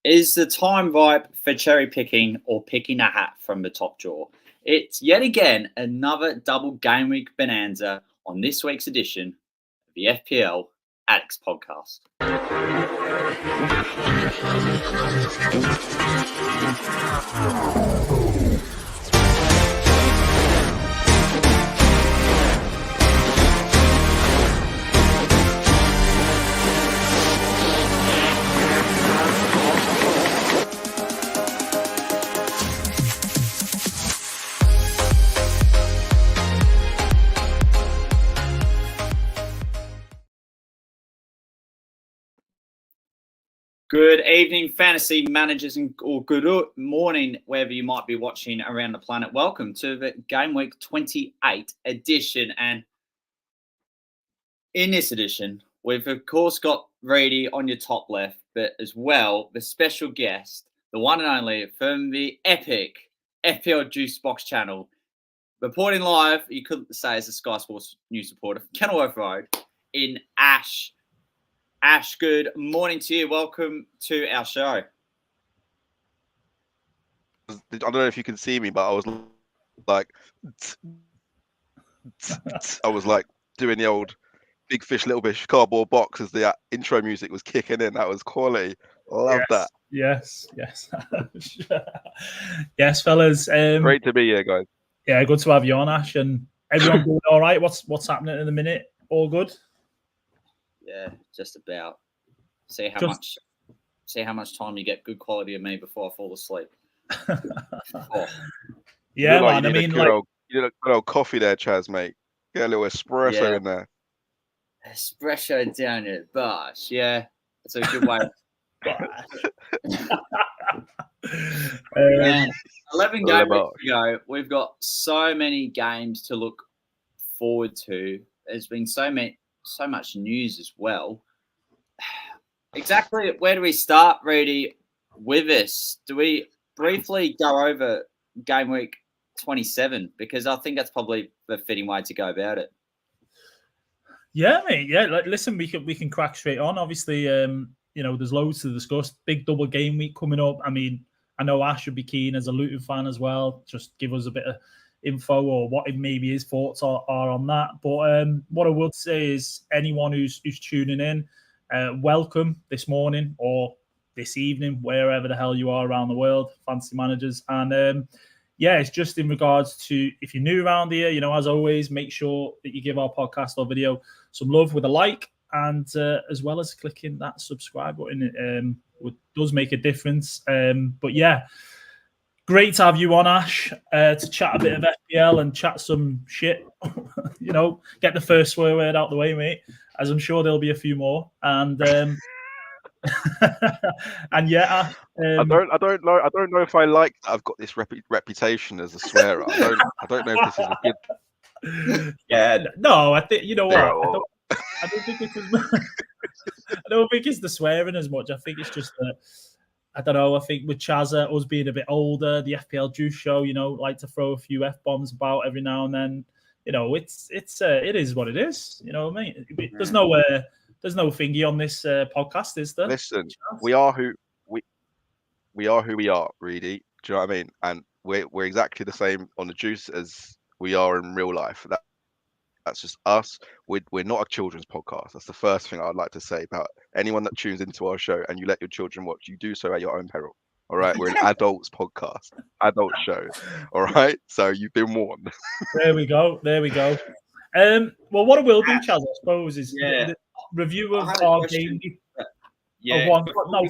Is the time ripe for cherry picking or picking a hat from the top drawer? It's yet again another double game week bonanza on this week's edition of the FPL Addicts podcast. Good evening, fantasy managers, or good morning, wherever you might be watching around the planet. Welcome to the Game Week 28 edition. And in this edition, we've, of course, got Reedy on your top left, but as well, the special guest, the one and only from the epic FPL Juice Box channel, reporting live, you couldn't say as a Sky Sports news reporter, Kenilworth Road, in Ash. Ash, good morning to you. Welcome to our show. I don't know if you can see me, but I was like doing the old big fish, little fish cardboard box as the intro music was kicking in. That was quality. Love that. Yes. Yes, fellas. Great to be here, guys. Yeah, good to have you on, Ash. And everyone doing all right? What's happening in the minute? All good? Yeah, just about. See how much time you get good quality of me before I fall asleep. Yeah, man. I mean, you did a good old coffee there, Chaz, mate. Get a little espresso in there. Espresso down your bosh. Yeah, that's a good way. 11 game weeks to go. We've got so many games to look forward to. There's been so much news as well. Exactly where do we start, Reedy, with this? Do we briefly go over game week 27? Because I think that's probably the fitting way to go about it. Yeah, mate. Yeah, listen, we can crack straight on. Obviously, there's loads to discuss. Big double game week coming up. I mean, I know Ash should be keen as a Luton fan as well. Just give us a bit of info or what maybe his thoughts are on that. But what I would say is anyone who's tuning in, welcome this morning or this evening, wherever the hell you are around the world, fantasy managers. And it's just in regards to, if you're new around here, as always, make sure that you give our podcast or video some love with a like, and as well as clicking that subscribe button. It does make a difference. But yeah, great to have you on, Ash, to chat a bit of FPL and chat some shit. Get the first swear word out the way, mate, as I'm sure there'll be a few more. And and yeah, I don't know if I like that I've got this reputation as a swearer. I don't know if this is a good. Yeah, no, I think what. I don't think it's I don't think it's the swearing as much. I think it's just that. I don't know. I think with Chazza, us being a bit older, the FPL Juice show, like to throw a few F-bombs about every now and then. It is what it is. You know what I mean? There's no thingy on this podcast, is there? Listen, we are who we are, Reedy. Do you know what I mean? And we're exactly the same on the Juice as we are in real life. That's just us. We're not a children's podcast. That's the first thing I'd like to say about anyone that tunes into our show and you let your children watch. You do so at your own peril. All right, we're an adults podcast, adult show. All right, so you've been warned. There we go. Well, what I will do, Chaz, I suppose, is the review of our game.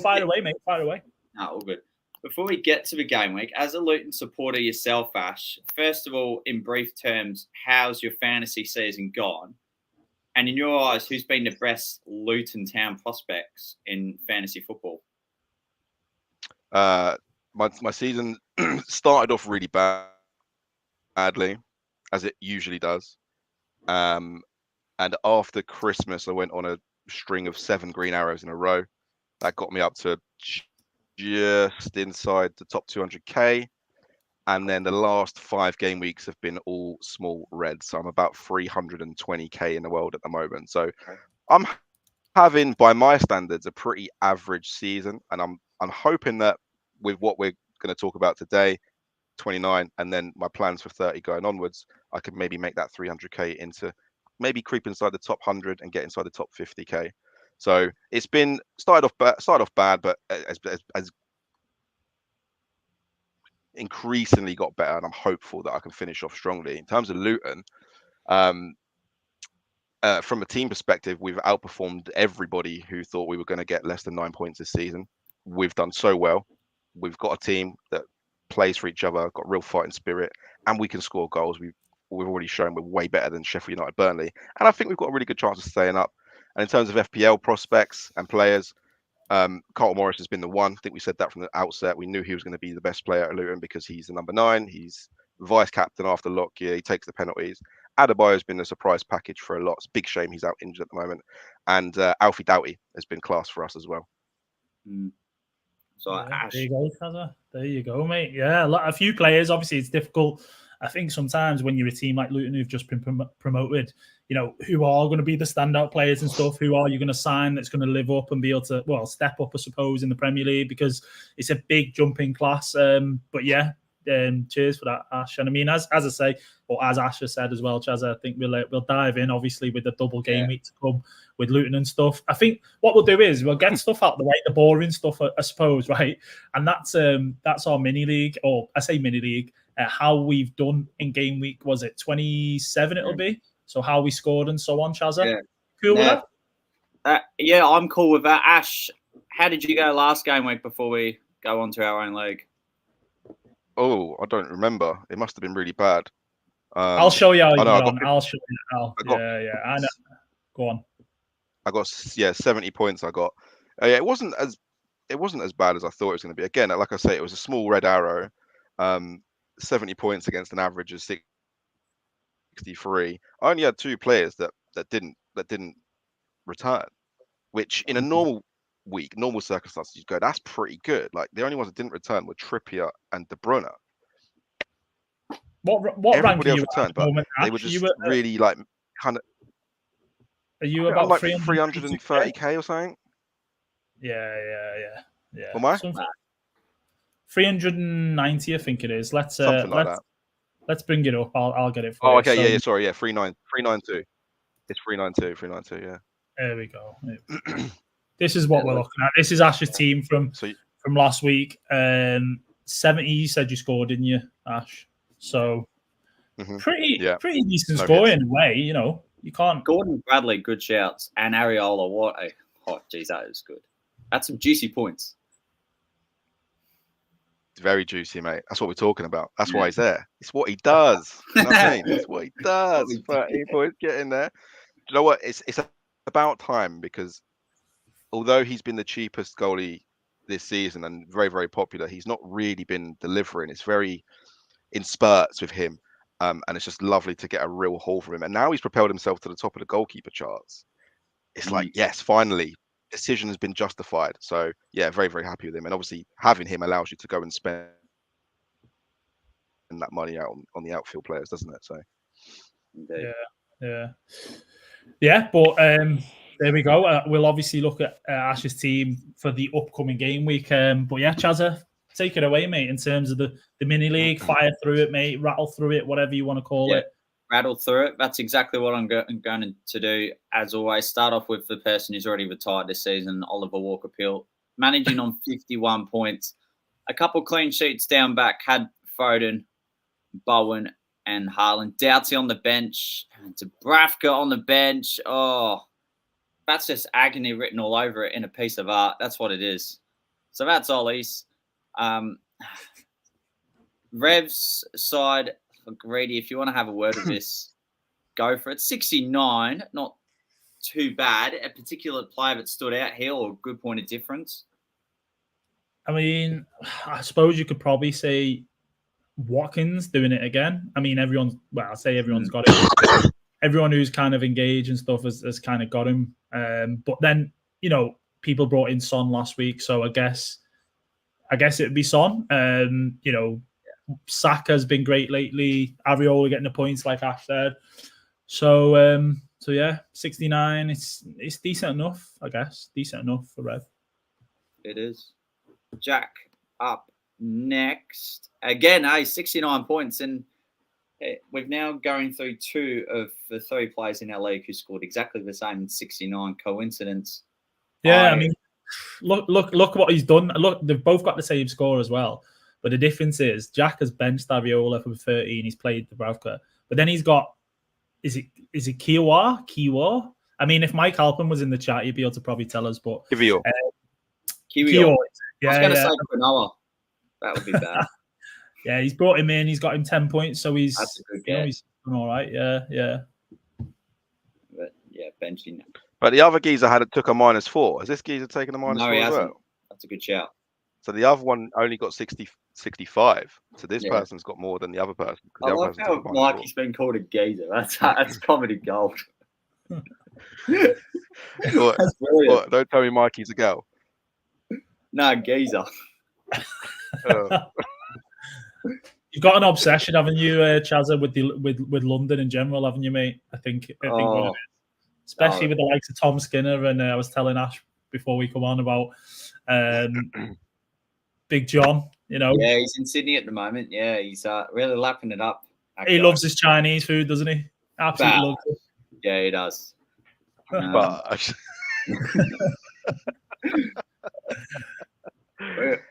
Fire away, mate. Fire away. No, all good. Before we get to the game week, as a Luton supporter yourself, Ash, first of all, in brief terms, how's your fantasy season gone? And in your eyes, who's been the best Luton Town prospects in fantasy football? My season started off really badly, as it usually does. And after Christmas, I went on a string of 7 green arrows in a row. That got me up to just inside the top 200k, and then the last 5 game weeks have been all small reds, so I'm about 320k in the world at the moment. So I'm having, by my standards, a pretty average season, and I'm hoping that with what we're going to talk about today, 29, and then my plans for 30 going onwards, I could maybe make that 300k into maybe creep inside the top 100 and get inside the top 50k. So it's been started off bad, but as increasingly got better, and I'm hopeful that I can finish off strongly. In terms of Luton, from a team perspective, we've outperformed everybody who thought we were going to get less than 9 points this season. We've done so well. We've got a team that plays for each other, got real fighting spirit, and we can score goals. We've already shown we're way better than Sheffield United, Burnley, and I think we've got a really good chance of staying up. And in terms of FPL prospects and players, Carlton Morris has been the one. I think we said that from the outset. We knew he was going to be the best player at Luton because he's the number 9. He's vice captain after Lockyer. He takes the penalties. Adebayo has been a surprise package for a lot. It's a big shame he's out injured at the moment. And Alfie Doughty has been class for us as well. So yeah, Ash. there you go, Kazza. There you go, mate. Yeah, a few players. Obviously, it's difficult. I think sometimes when you're a team like Luton who've just been promoted, you know, who are going to be the standout players and stuff? Who are you going to sign that's going to live up and be able to, well, step up, I suppose, in the Premier League, because it's a big jump in class. But yeah, cheers for that, Ash. And I mean, as I say, or as Ash has said as well, Chaz, I think we'll dive in, obviously, with the double game week to come with Luton and stuff. I think what we'll do is we'll get stuff out of the way, the boring stuff, I suppose, right? And that's our mini league, or I say mini league, how we've done in game week. Was it 27? It'll be. So how we scored and so on, Chazza. Yeah. Cool with that? Yeah, I'm cool with that. Ash, how did you go last game week before we go on to our own league? Oh, I don't remember. It must have been really bad. I'll show you how you got on. I'll show you how. I know. Go on. I got 70 points. I got. It wasn't as bad as I thought it was going to be. Again, like I say, it was a small red arrow. 70 points against an average of 63. I only had 2 players that didn't return, which in a normal week, normal circumstances, you go, that's pretty good. Like the only ones that didn't return were Trippier and De Bruyne. What rank are you returned, but they were just really like kind of. Are you about like 330k or something? Yeah. Am I? 390, I think it is. Let's let's bring it up. I'll get it for you. Oh, okay, sorry, 392. It's 392, yeah. There we go. This is what we're looking at. This is Ash's team from last week. 70, you said you scored, didn't you, Ash? So pretty decent score in a way, you know. You can't. Gordon Bradley, good shouts, and Areola, what a geez, that is good. That's some juicy points. It's very juicy, mate. That's what we're talking about. That's why he's there. It's what he does. You know what I mean? It's what he does. 30 points, get in there. You know what? It's about time, because although he's been the cheapest goalie this season and very, very popular, he's not really been delivering. It's very in spurts with him. And it's just lovely to get a real haul from him. And now he's propelled himself to the top of the goalkeeper charts. It's like, yes, finally, decision has been justified. So, yeah, very, very happy with him. And obviously, having him allows you to go and spend that money out on the outfield players, doesn't it? So, yeah. But there we go. We'll obviously look at Ash's team for the upcoming game week. But yeah, Chazza, take it away, mate, in terms of the mini league. Fire through it, mate. Rattle through it, whatever you want to call it. Rattle through it. That's exactly what I'm going to do. As always, start off with the person who's already retired this season, Oliver Walker-Peel, managing on 51 points. A couple clean sheets down back, had Foden, Bowen, and Haaland. Doughty on the bench, and Dubravka on the bench. Oh, that's just agony written all over it in a piece of art. That's what it is. So that's Ollie's. Rev's side, Greedy, if you want to have a word of this, go for it. 69, not too bad. A particular player that stood out here, or a good point of difference? I mean, I suppose you could probably say Watkins doing it again. I mean, everyone's got it. Everyone who's kind of engaged and stuff has kind of got him. But then, you know, people brought in Son last week, so I guess it'd be Son. You know, Saka's been great lately. Areola getting the points, like Ash said. So So yeah, 69. It's decent enough, I guess. Decent enough for Rev. It is. Jack up next. Again, 69 points. And we've now going through 2 of the 3 players in our league who scored exactly the same 69. Coincidence? Yeah, I mean, look what he's done. Look, they've both got the same score as well. But the difference is Jack has benched Aviola for 13. He's played Dubravka. But then he's got, is it Kiwa? I mean, if Mike Halpin was in the chat, he'd be able to probably tell us. But Kiwior. Yeah, I was going to say Cronulla. That would be bad. Yeah, he's brought him in. He's got him 10 points, so he's That's a good get. He's done all right. Yeah. But yeah, benching. But the other geezer took a -4. Has this geezer taken a -4 No, he as hasn't. well? That's a good shout. So the other one only got 65. So this person's got more than the other person. I like how Mikey's been called a geezer. That's comedy gold. What? Don't tell me Mikey's a girl. No, geezer. You've got an obsession, haven't you, Chazza, with London in general, haven't you, mate? I think especially with the likes of Tom Skinner, and I was telling Ash before we come on about Big John. You know, yeah, he's in Sydney at the moment. Yeah, he's really lapping it up. He loves his Chinese food, doesn't he? Absolutely loves it. Yeah, he does.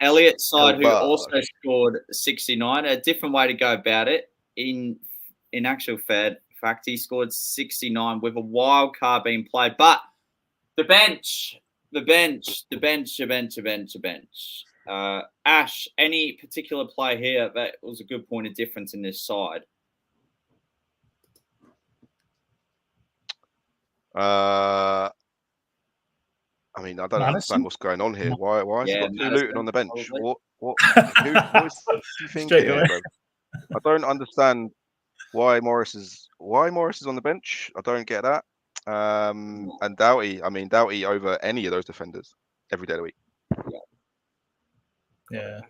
Elliot's side, who also scored 69, a different way to go about it. In actual fact, he scored 69 with a wild card being played. But the bench. Ash, any particular play here that was a good point of difference in this side? I mean, I don't understand what's going on here. Why has he got 2 Luton on the bench? Probably. What is he thinking here, bro? I don't understand why Morris is on the bench. I don't get that. And Doughty over any of those defenders every day of the week. Yeah.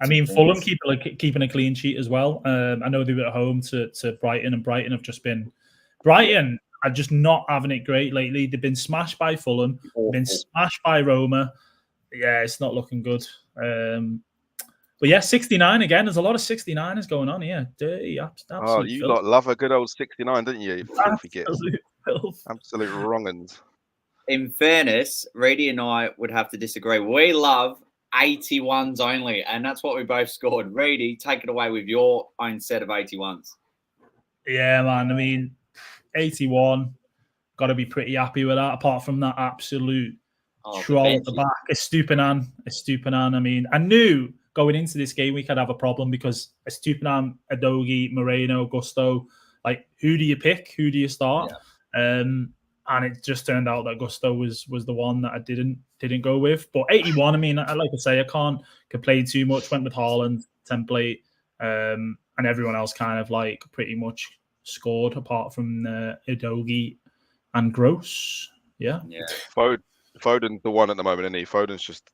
I mean, Fulham keeping a clean sheet as well. I know they were at home to Brighton, and Brighton have just been are just not having it great lately. They've been smashed by Fulham, been smashed by Roma. Yeah, it's not looking good. But yeah, 69 again. There's a lot of 69ers going on here. Dirty, absolutely. You lot love a good old 69, didn't you? Absolute wrong-uns. In fairness, Reedy and I would have to disagree. We love 81s only, and that's what we both scored. Reedy, take it away with your own set of 81s. Yeah, man. I mean, 81, got to be pretty happy with that. Apart from that absolute troll at the back, Estupinan. I mean, I knew going into this game week I'd have a problem because Estupinan, Adogi, Moreno, Gusto. Like, who do you pick? Who do you start? Yeah. And it just turned out that Gusto was the one that I didn't go with. But 81, I mean, like I say, I can't complain too much. Went with Haaland template, and everyone else kind of like pretty much scored apart from Adogi and Gross. Yeah. Foden's the one at the moment, isn't he? Foden's just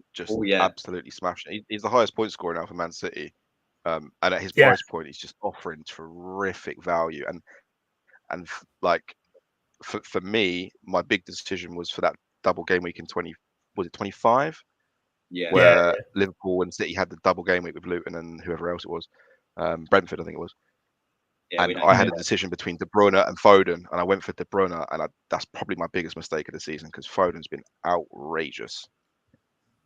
absolutely smashing. He's the highest point scorer now for Man City, and at his price point, he's just offering terrific value. And like for me, my big decision was for that double game week in 25? Yeah. Where Liverpool and City had the double game week with Luton and whoever else it was, Brentford, I think it was. Yeah, and I had a decision between De Bruyne and Foden, and I went for De Bruyne, and that's probably my biggest mistake of the season because Foden's been outrageous.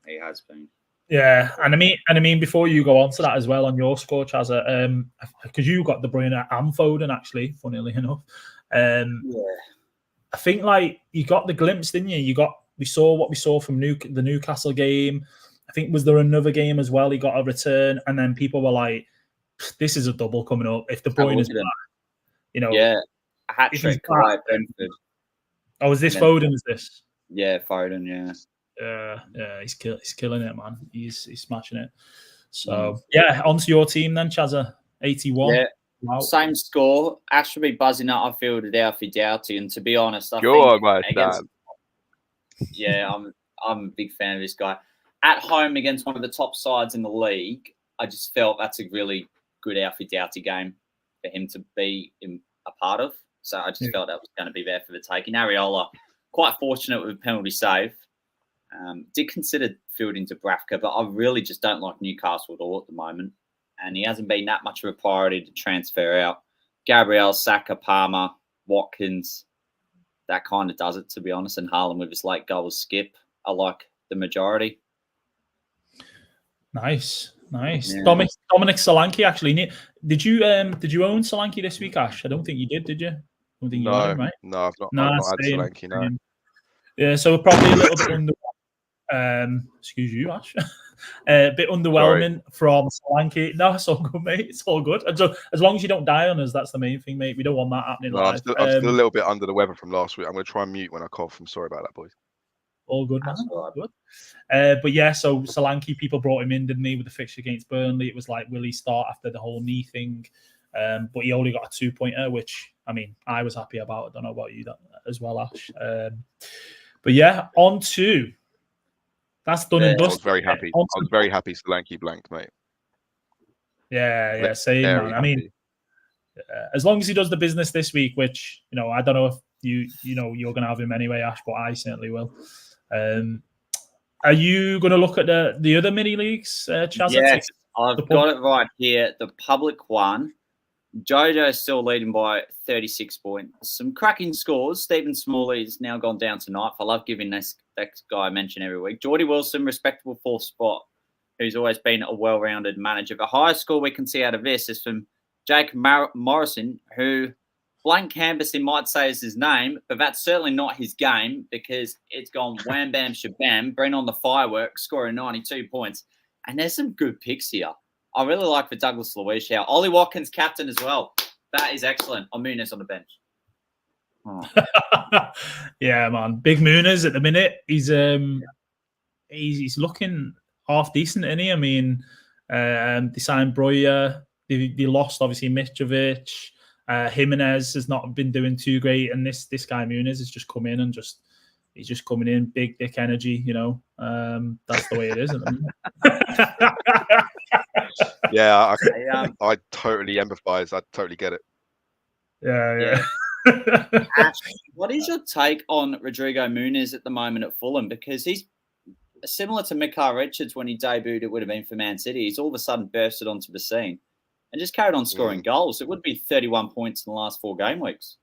He has been. Yeah, and I mean, before you go on to that as well on your score, Chazza, because you got De Bruyne and Foden actually, funnily enough. I think like you got the glimpse, didn't you? We saw what we saw from the Newcastle game. I think was there another game as well? He got a return, and then people were like, "This is a double coming up." If De Bruyne is back, you know, a hat trick. Oh, is this Foden? Is this? Yeah, Foden. Yeah. Yeah, he's killing it, man. He's smashing it. So onto your team then, Chazza. 81. Yeah. Wow. Same score. Ash should be buzzing up. I fielded Alfie Doughty, and to be honest, I'm a big fan of this guy. At home against one of the top sides in the league, I just felt that's a really good Alfie Doughty game for him to be a part of. So I just felt that was going to be there for the taking. Areola, quite fortunate with a penalty save. Did consider fielding to Brafka, but I really just don't like Newcastle at all at the moment. And he hasn't been that much of a priority to transfer out. Gabriel, Saka, Palmer, Watkins, that kind of does it, to be honest. And Haaland with his late goal skip, I like the majority. Nice. Yeah. Dominic Solanke, actually. Did you own Solanke this week, Ash? I don't think you did you? I don't think you had him, right? No, I've not had Solanke, no. Yeah, so we're probably a little bit excuse you, Ash. A bit underwhelming from Solanke. No, it's all good, mate. It's all good. And so, as long as you don't die on us, that's the main thing, mate. We don't want that happening live. I'm still a little bit under the weather from last week. I'm going to try and mute when I cough. I'm sorry about that, boys. All good, man. All good. But yeah, so Solanke, people brought him in, didn't they, with the fixture against Burnley? It was like, will he start after the whole knee thing? But he only got a 2-pointer, which, I mean, I was happy about. I don't know about you as well, Ash. But yeah, on to... That's done and dusted. I was very happy Solanke blanked, mate. Yeah, same, man. I mean, as long as he does the business this week, which, I don't know if you're going to have him anyway, Ash, but I certainly will. Are you going to look at the other mini leagues, Chaz? Yes, I've got it right here. The public one, Jojo is still leading by 36 points. Some cracking scores. Stephen Smalley has now gone down to 9th. I love giving this guy a mention every week. Jordy Wilson, respectable 4th spot, who's always been a well-rounded manager. The highest score we can see out of this is from Jake Morrison, who blank canvassing might say is his name, but that's certainly not his game because it's gone wham, bam, shabam, bring on the fireworks, scoring 92 points. And there's some good picks here. I really like the Douglas Luiz here. Ollie Watkins, captain as well. That is excellent. On Muniz on the bench. Oh. Yeah, man. Big Muniz at the minute. He's looking half decent, isn't he? I mean, they signed Breuer. They lost, obviously, Mitrovic. Jimenez has not been doing too great. And this guy, Muniz, has just come in and he's just coming in, big dick energy, That's the way it is. Yeah, I totally empathise. I totally get it. Yeah. Ash, what is your take on Rodrigo Muniz at the moment at Fulham? Because he's similar to Micah Richards when he debuted, it would have been for Man City. He's all of a sudden bursted onto the scene and just carried on scoring goals. It would be 31 points in the last 4 game weeks.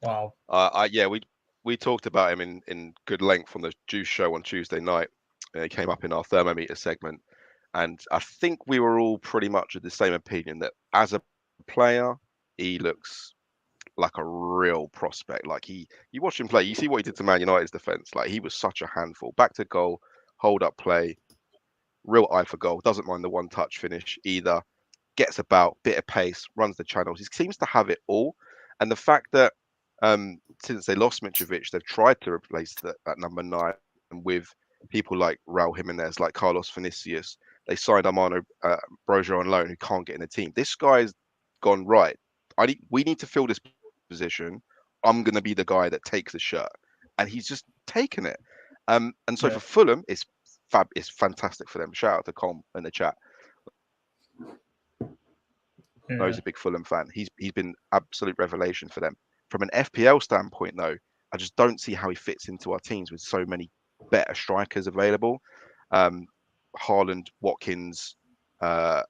Wow. We talked about him in good length on the Juice show on Tuesday night. He came up in our thermometer segment. And I think we were all pretty much of the same opinion that as a player, he looks like a real prospect. Like you watch him play, you see what he did to Man United's defense. Like he was such a handful. Back to goal, hold up play, real eye for goal. Doesn't mind the one touch finish either. Gets about, bit of pace, runs the channels. He seems to have it all. And the fact that since they lost Mitrovic, they've tried to replace that number 9 with people like Raul Jimenez, like Carlos Vinicius. They signed Armando Broja on loan, who can't get in the team. This guy's gone, right. We need to fill this position. I'm going to be the guy that takes the shirt. And he's just taken it. And so for Fulham, it's fantastic for them. Shout out to Com in the chat. Yeah. He's a big Fulham fan. He's been absolute revelation for them. From an FPL standpoint, though, I just don't see how he fits into our teams with so many better strikers available. Haaland, Watkins, Tony,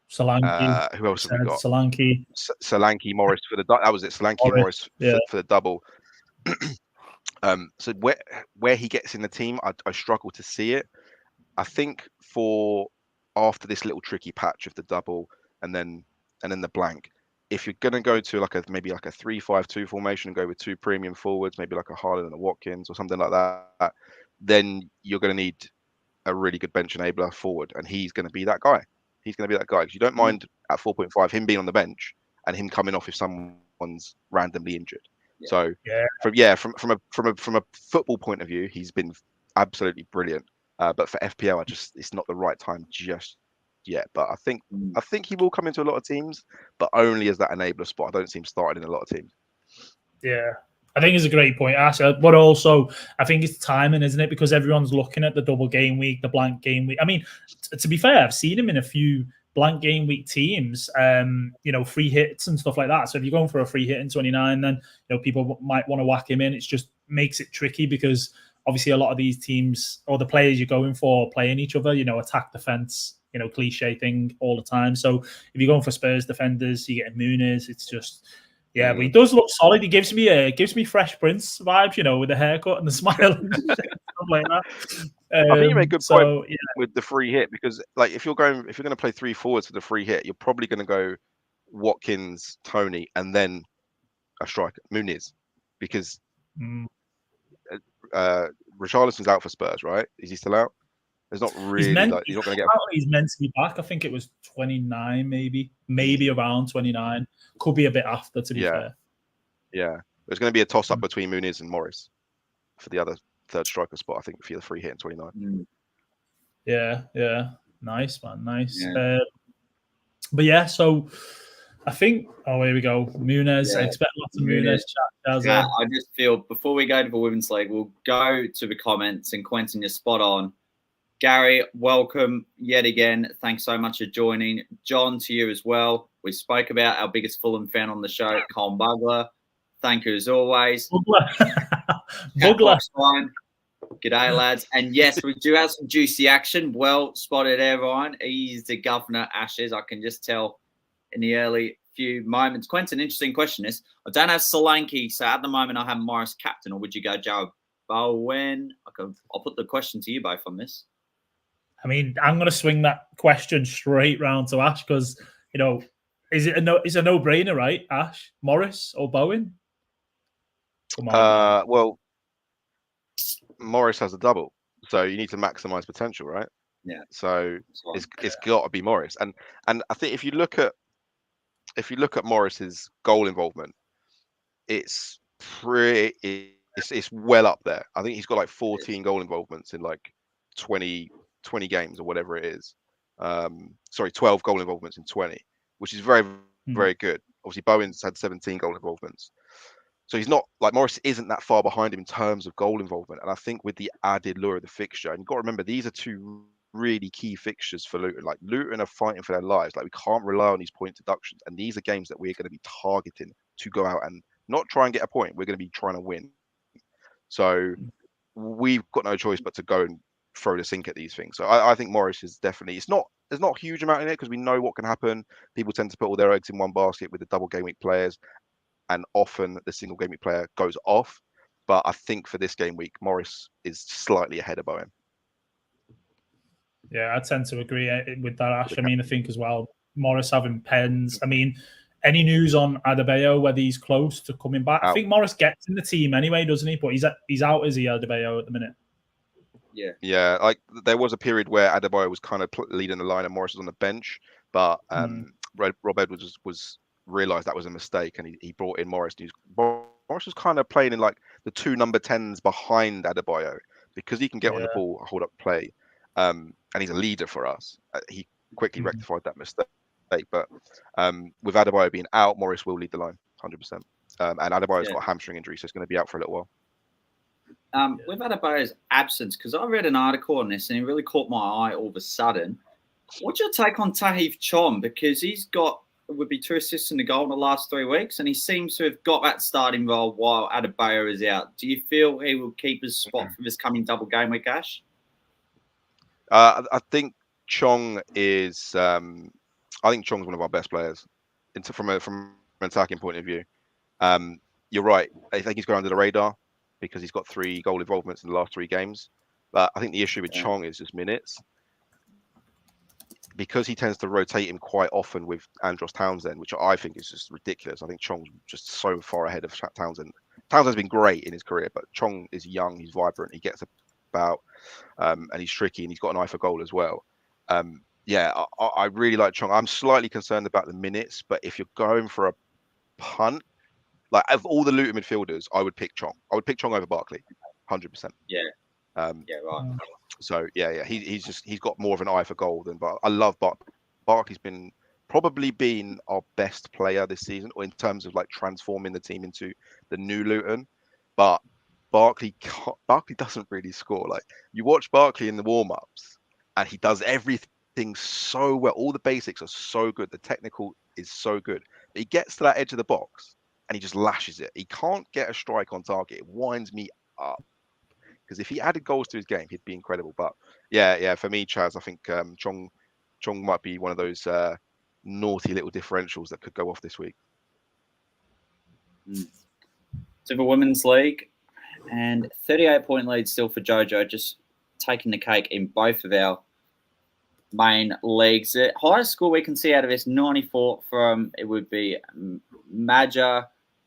Solanke. Who else have we got? Solanke, Morris for the that was it. Solanke, Morris for the double. So where he gets in the team, I struggle to see it. I think for after this little tricky patch of the double and then the blank, if you're gonna go to maybe a 3-5-2 formation and go with 2 premium forwards, maybe like a Haaland and a Watkins or something like that, then you're gonna need a really good bench enabler forward, and he's gonna be that guy. He's gonna be that guy because you don't mind at 4.5 him being on the bench and him coming off if someone's randomly injured. Yeah. So from a football point of view, he's been absolutely brilliant. But for FPL, it's not the right time just yet. But I think he will come into a lot of teams, but only as that enabler spot. I don't see him starting in a lot of teams. Yeah, I think it's a great point, Ash. But also, I think it's timing, isn't it? Because everyone's looking at the double game week, the blank game week. I mean, to be fair, I've seen him in a few blank game week teams, free hits and stuff like that. So if you're going for a free hit in 29, then people might want to whack him in. It just makes it tricky because obviously a lot of these teams or the players you're going for playing each other, attack, defense, cliche thing all the time. So if you're going for Spurs defenders, you're getting Muniz. It's just, but he does look solid. He gives me Fresh Prince vibes, with the haircut and the smile and stuff like that. I think you made a good point with the free hit because, like, if you're going to play 3 forwards for the free hit, you're probably going to go Watkins, Tony, and then a striker, Muniz, because Richarlison's out for Spurs, right? Is he still out? There's not really. He's not going to get. He's meant to be back. I think it was 29, maybe around 29. Could be a bit after, to be fair. Yeah, there's going to be a toss up between Muniz and Morris for the other third striker spot. I think for the free hit in 29. Yeah, nice man, nice. Yeah. But yeah, so I think. Oh, here we go. Muniz. I expect lots of Muniz chat. Yeah, I just feel before we go to the Women's League, we'll go to the comments. And Quentin, you're spot on. Gary, welcome yet again. Thanks so much for joining. John, to you as well. We spoke about our biggest Fulham fan on the show, Colin Bugler. Thank you as always. Bugler. G'day, lads. And yes, we do have some juicy action. Well spotted there, Ryan. He's the governor, Ashes. I can just tell in the early few moments. Quentin, interesting question is, I don't have Solanke, so at the moment I have Morris captain, or would you go Joe Bowen? I'll put the question to you both on this. I mean, I'm going to swing that question straight round to Ash because, is it it's a no-brainer, right, Ash? Morris or Bowen? Come on. Well, Morris has a double, so you need to maximize potential, right? Yeah. So it's got to be Morris, and I think if you look at Morris's goal involvement, it's well up there. I think he's got like 14 goal involvements in like 20 games or whatever it is. 12 goal involvements in 20, which is very, very good. Obviously, Bowen's had 17 goal involvements. So he's not like Morris isn't that far behind him in terms of goal involvement. And I think with the added lure of the fixture, and you've got to remember, these are 2 really key fixtures for Luton. Like Luton are fighting for their lives. Like we can't rely on these point deductions. And these are games that we're going to be targeting to go out and not try and get a point. We're going to be trying to win. So we've got no choice but to go and throw the sink at these things. So I think Morris is definitely, there's not a huge amount in it because we know what can happen. People tend to put all their eggs in one basket with the double game week players, and often the single game week player goes off. But I think for this game week, Morris is slightly ahead of Bowen. Yeah, I tend to agree with that, Ash. I mean, I think as well, Morris having pens. I mean, any news on Adebayo, whether he's close to coming back? I think Morris gets in the team anyway, doesn't he? But he's out, is he, Adebayo, at the minute? Yeah. Like there was a period where Adebayo was kind of leading the line and Morris was on the bench, but Rob Edwards was realised that was a mistake and he brought in Morris. Morris was kind of playing in like the 2 number 10s behind Adebayo because he can get on the ball, hold up play, and he's a leader for us. He quickly rectified that mistake. But with Adebayo being out, Morris will lead the line 100%. And Adebayo's got a hamstring injury, so it's going to be out for a little while. With Adebayo's absence, because I read an article on this and it really caught my eye all of a sudden. What's your take on Tahith Chom? Because would be 2 assists in the goal in the last 3 weeks, and he seems to have got that starting role while Adebayo is out. Do you feel he will keep his spot for this coming double game week, Ash? I think Chong is. I think Chong's one of our best players, from an attacking point of view. You're right. I think he's going under the radar because he's got 3 goal involvements in the last 3 games. But I think the issue with Chong is just minutes. Because he tends to rotate him quite often with Andros Townsend, which I think is just ridiculous. I think Chong's just so far ahead of Townsend. Townsend's been great in his career, but Chong is young, he's vibrant, he gets about, and he's tricky, and he's got an eye for goal as well. I really like Chong. I'm slightly concerned about the minutes, but if you're going for a punt, like of all the Luton midfielders, I would pick Chong. I would pick Chong over Barkley, 100%. Yeah. Right. So he's got more of an eye for goal than. But I love Barkley. Barkley's probably been our best player this season, or in terms of like transforming the team into the new Luton. But Barkley doesn't really score. Like you watch Barkley in the warm-ups, and he does everything things so well. All the basics are so good. The technical is so good. But he gets to that edge of the box and he just lashes it. He can't get a strike on target. It winds me up. Because if he added goals to his game, he'd be incredible. But yeah, for me, Chaz, I think Chong might be one of those naughty little differentials that could go off this week. Super Women's League, and 38-point lead still for Jojo, just taking the cake in both of our main leagues. The highest score we can see out of this 94 from, it would be Maja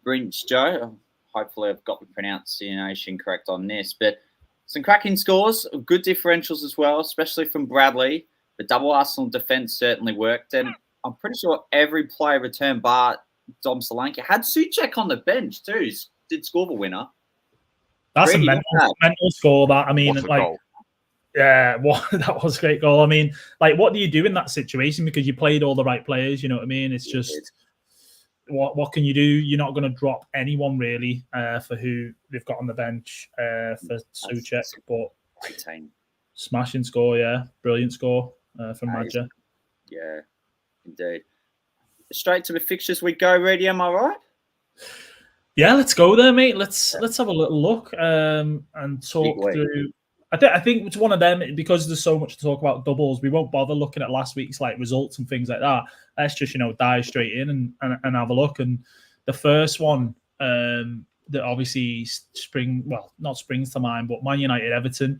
Brinchjo. Hopefully I've got the pronunciation correct on this, but some cracking scores, good differentials as well, especially from Bradley. The double Arsenal defense certainly worked, and I'm pretty sure every player returned bar Dom Solanke. Had Suchek on the bench too, did score the winner. That's really a mental score. That, I mean, like, goal. Yeah, that was a great goal. I mean, like, what do you do in that situation? Because you played all the right players, you know what I mean? It's just, what can you do? You're not going to drop anyone really for who they've got on the bench for Suchek, but smashing score, yeah, brilliant score from Maja. Yeah, indeed. Straight to the fixtures we go. Ready? Am I right? Yeah, let's go there, mate. Let's have a little look and talk through. I think it's one of them, because there's so much to talk about doubles. We won't bother looking at last week's like results and things like that. Let's just dive straight in and have a look. And the first one that obviously not springs to mind, but Man United Everton.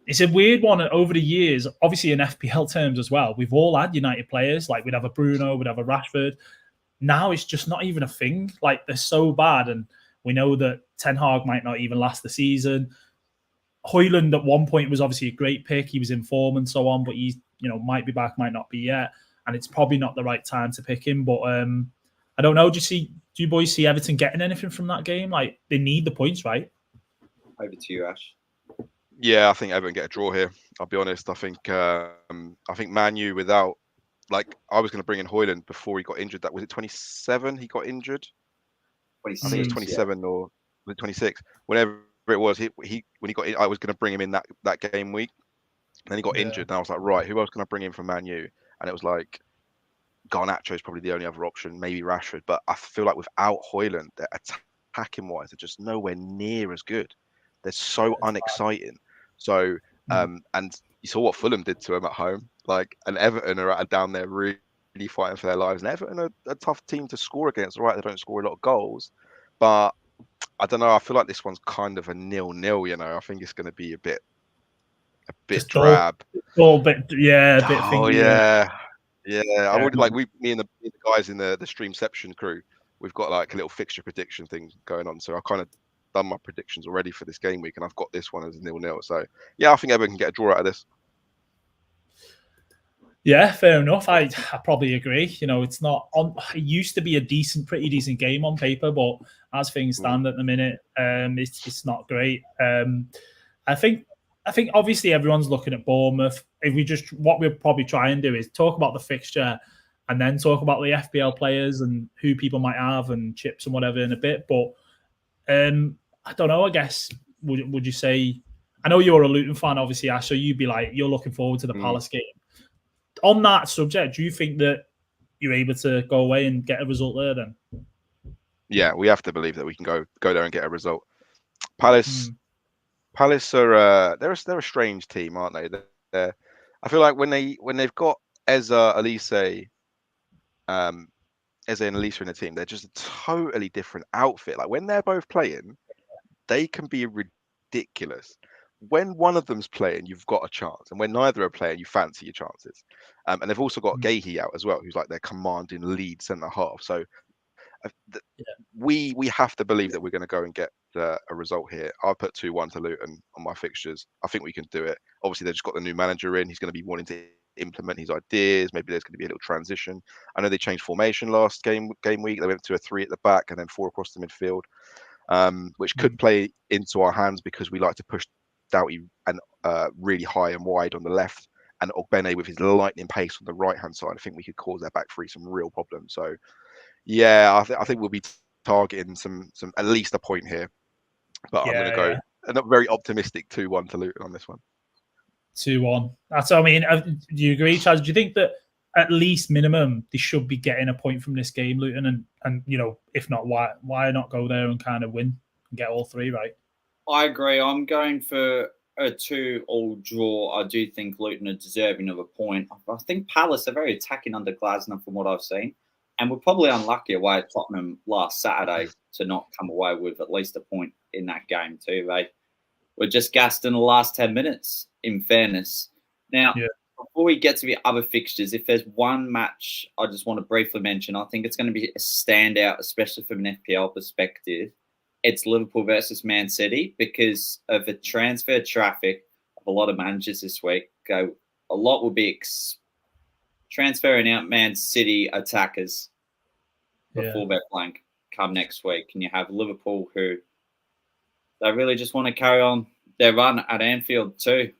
It's a weird one. Over the years, obviously in FPL terms as well, we've all had United players. Like, we'd have a Bruno, we'd have a Rashford. Now it's just not even a thing. Like, they're so bad, and we know that Ten Hag might not even last the season. Højlund at one point was obviously a great pick. He was in form and so on, but he, might be back, might not be yet, and it's probably not the right time to pick him. But I don't know. Do you boys see Everton getting anything from that game? Like, they need the points, right? Over to you, Ash. Yeah, I think Everton get a draw here. I'll be honest. I think Man U without, like, I was going to bring in Højlund before he got injured. That was it 27. He got injured. 26, I think it was 27 or was it 26. Whenever it was, when he got in, I was going to bring him in that game week. And then he got injured, and I was like, right, who else can I bring in from Man U? And it was like, Garnacho is probably the only other option, maybe Rashford. But I feel like without Højlund, they're attacking wise, they're just nowhere near as good. They're so unexciting. So, and you saw what Fulham did to him at home. Like, and Everton are down there really fighting for their lives. And Everton are a tough team to score against. Right, they don't score a lot of goals, but I don't know. I feel like this one's kind of a 0-0. I think it's going to be a bit drab. A bit thingy. Yeah. I would like me and the guys in the Streamception crew. We've got like a little fixture prediction thing going on. So I kind of done my predictions already for this game week, and I've got this one as 0-0. So yeah, I think Everton can get a draw out of this. Yeah, fair enough. I probably agree. It's not on. It used to be a pretty decent game on paper, but as things stand at the minute, it's not great. I think obviously everyone's looking at Bournemouth. What we'll probably try and do is talk about the fixture, and then talk about the FPL players and who people might have and chips and whatever in a bit. But I don't know. I guess would you say? I know you're a Luton fan, obviously, Ash. So you'd be like, you're looking forward to the Palace game. On that subject, do you think that you're able to go away and get a result there then? Yeah, we have to believe that we can go there and get a result. Palace are they're a strange team, aren't they? I feel like when they've got Eze and Elise in the team, they're just a totally different outfit. Like, when they're both playing, they can be ridiculous. When one of them's playing, you've got a chance, and when neither are playing, you fancy your chances. And they've also got Gahey out as well, who's like their commanding lead centre half. So we have to believe that we're going to go and get a result here. I'll put 2-1 to Luton on my fixtures. I think we can do it. Obviously, they've just got the new manager in. He's going to be wanting to implement his ideas. Maybe there's going to be a little transition. I know they changed formation last game week. They went to a 3 at the back and then 4 across the midfield, which could play into our hands because we like to push Doughty and really high and wide on the left, and Ogbene with his lightning pace on the right hand side. I think we could cause their back three some real problems. So yeah, I think we'll be targeting some at least a point here, but I'm going to go a very optimistic 2-1 to Luton on this one. 2-1. That's what I mean. Do you agree, Chaz? Do you think that at least minimum they should be getting a point from this game, Luton? And if not, why not go there and kind of win and get all 3 right? I agree. I'm going for a 2-2 draw. I do think Luton are deserving of a point. I think Palace are very attacking under Glasner from what I've seen. And we're probably unlucky away at Tottenham last Saturday to not come away with at least a point in that game too. They were just gassed in the last 10 minutes, in fairness. Now, before we get to the other fixtures, if there's one match I just want to briefly mention, I think it's going to be a standout, especially from an FPL perspective. It's Liverpool versus Man City because of the transfer traffic of a lot of managers this week. A lot will be transferring out Man City attackers before that blank come next week. And you have Liverpool who they really just want to carry on their run at Anfield too.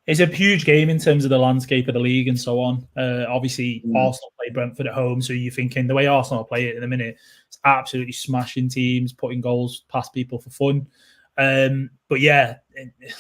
It's a huge game in terms of the landscape of the league and so on. Obviously, Arsenal play Brentford at home, so you're thinking the way Arsenal play it in a minute, it's absolutely smashing teams, putting goals past people for fun. But yeah,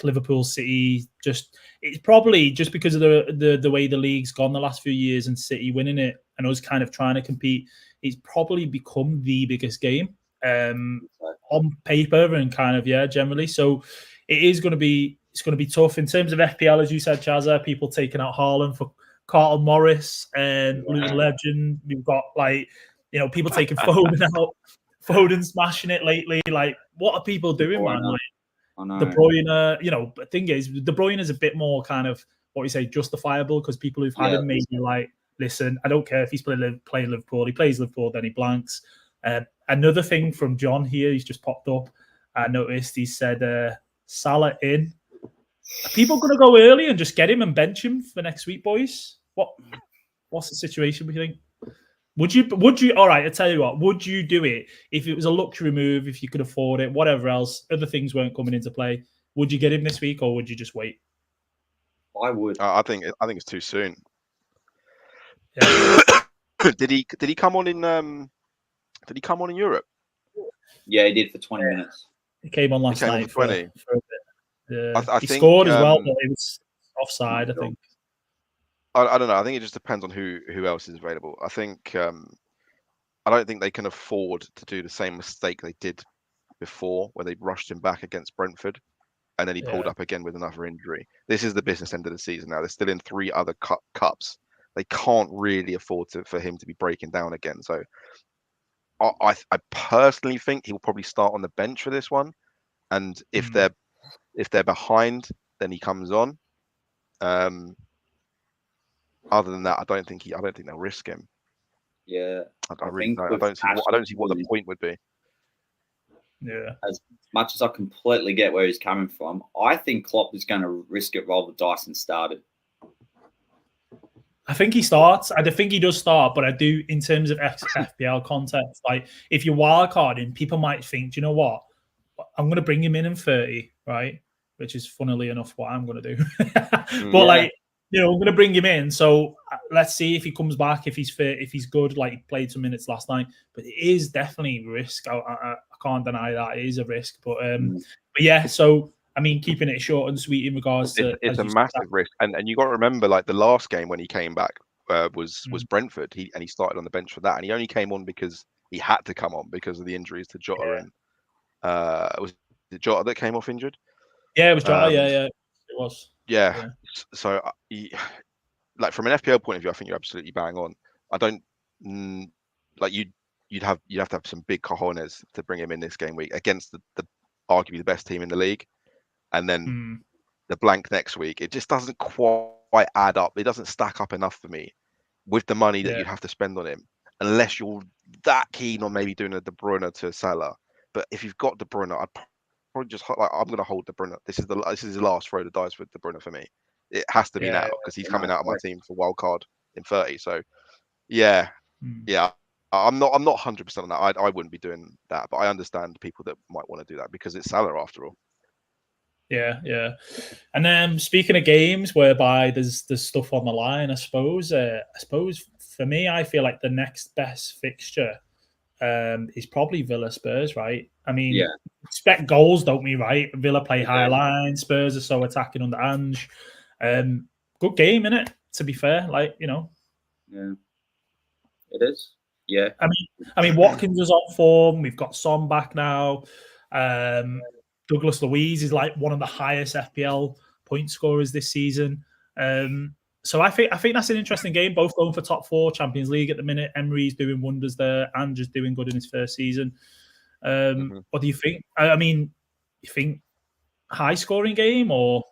Liverpool, City, it's probably just because of the way the league's gone the last few years and City winning it and us kind of trying to compete, it's probably become the biggest game on paper and kind of generally. So it's going to be tough in terms of FPL, as you said, Chazza. People taking out Haaland for Carlton Morris and Luton legend. We've got people taking Foden out. Foden smashing it lately. Like, what are people doing, man? Like, De Bruyne, the thing is, De Bruyne is a bit more kind of, justifiable because people who've had him maybe like, listen, I don't care if he's playing Liverpool. He plays Liverpool, then he blanks. Another thing from John here, he's just popped up. I noticed he said, Salah in. Are people going to go early and just get him and bench him for next week, boys? What's the situation, we think? Would you? All right, I'll tell you what. Would you do it if it was a luxury move, if you could afford it, whatever else, other things weren't coming into play? Would you get him this week, or would you just wait? I would. I think it's too soon. Yeah. Did he come on in? Did he come on in Europe? Yeah, he did for 20 minutes. He came on last night for 20. For a bit. I he think, scored as well, but it was offside, I think. I don't know. I think it just depends on who else is available. I think I don't think they can afford to do the same mistake they did before, where they rushed him back against Brentford, and then he pulled up again with another injury. This is the business end of the season now. They're still in 3 other cups. They can't really afford for him to be breaking down again. So I personally think he will probably start on the bench for this one, and if they're behind, then he comes on. Other than that, I don't think they'll risk him. Yeah, I really don't. I don't see what the point would be. Yeah. As much as I completely get where he's coming from, I think Klopp is going to risk it, roll the dice and start it. I think he starts. I think he does start, but I do, in terms of FPL context, like if you're wildcarding, people might think, do you know what? I'm going to bring him in 30, right? Which is funnily enough what I'm going to do. But I'm going to bring him in. So let's see if he comes back, if he's fit, if he's good. Like, he played some minutes last night, but it is definitely a risk. I can't deny that it is a risk. But yeah, so I mean, keeping it short and sweet in regards to it's a massive risk, and you got to remember, like the last game when he came back was Brentford. He started on the bench for that, and he only came on because he had to come on because of the injuries to Jota and was it Jota that came off injured? Yeah, it was Jota. Yeah, it was. Yeah. So, like from an FPL point of view, I think you're absolutely bang on. I don't like you'd have to have some big cojones to bring him in this game week against the arguably the best team in the league, and then the blank next week. It just doesn't quite add up. It doesn't stack up enough for me with the money that you have to spend on him, unless you're that keen on maybe doing a De Bruyne to Salah. But if you've got De Bruyne, I'd probably just I'm going to hold De Bruyne. This is the last throw of the dice with De Bruyne for me. It has to be now because he's coming out of my team for wild card in 30. So yeah. I'm not 100% on that. I wouldn't be doing that, but I understand people that might want to do that because it's Salah after all. Yeah. And then speaking of games whereby there's stuff on the line, I suppose for me, I feel like the next best fixture is probably Villa Spurs, right? I mean, Yeah. expect goals, don't we, right? Villa play high Yeah. line, Spurs are so attacking under Ange. Good game, innit? To be fair, like, you know. Yeah. It is. Yeah. I mean, Watkins is on form. We've got Son back now. Douglas Luiz is like one of the highest FPL point scorers this season. So I think that's an interesting game. Both going for top 4 Champions League at the minute. Emery's doing wonders there, and just doing good in his first season. What do you think? I mean, you think high scoring game, or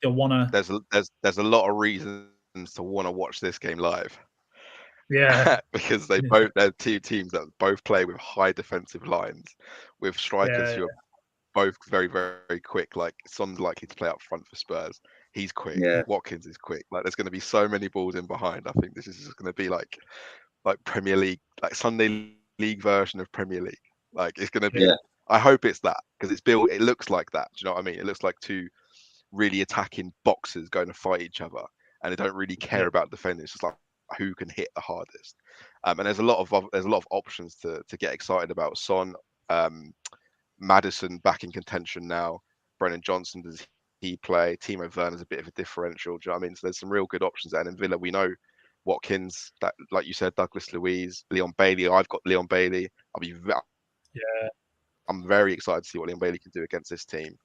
you'll want to? There's a lot of reasons to want to watch this game live. Yeah, because they're 2 teams that both play with high defensive lines, with strikers who are both very, very quick. Like Son's likely to play up front for Spurs. He's quick. Yeah. Watkins is quick. Like there's going to be so many balls in behind. I think this is just going to be like Premier League, like Sunday League version of Premier League. Like it's going to be. Yeah. I hope it's that, because it's built. It looks like that. Do you know what I mean? It looks like 2 really attacking boxers going to fight each other, and they don't really care about defending. It's just like who can hit the hardest. And there's a lot of options to get excited about. Son, Maddison back in contention now. Brennan Johnson, does he play? Timo Werner's a bit of a differential. Do you know what I mean? So there's some real good options there. And in Villa, we know Watkins, that, like you said, Douglas Luiz, Leon Bailey. I've got Leon Bailey. I'm very excited to see what Leon Bailey can do against this team.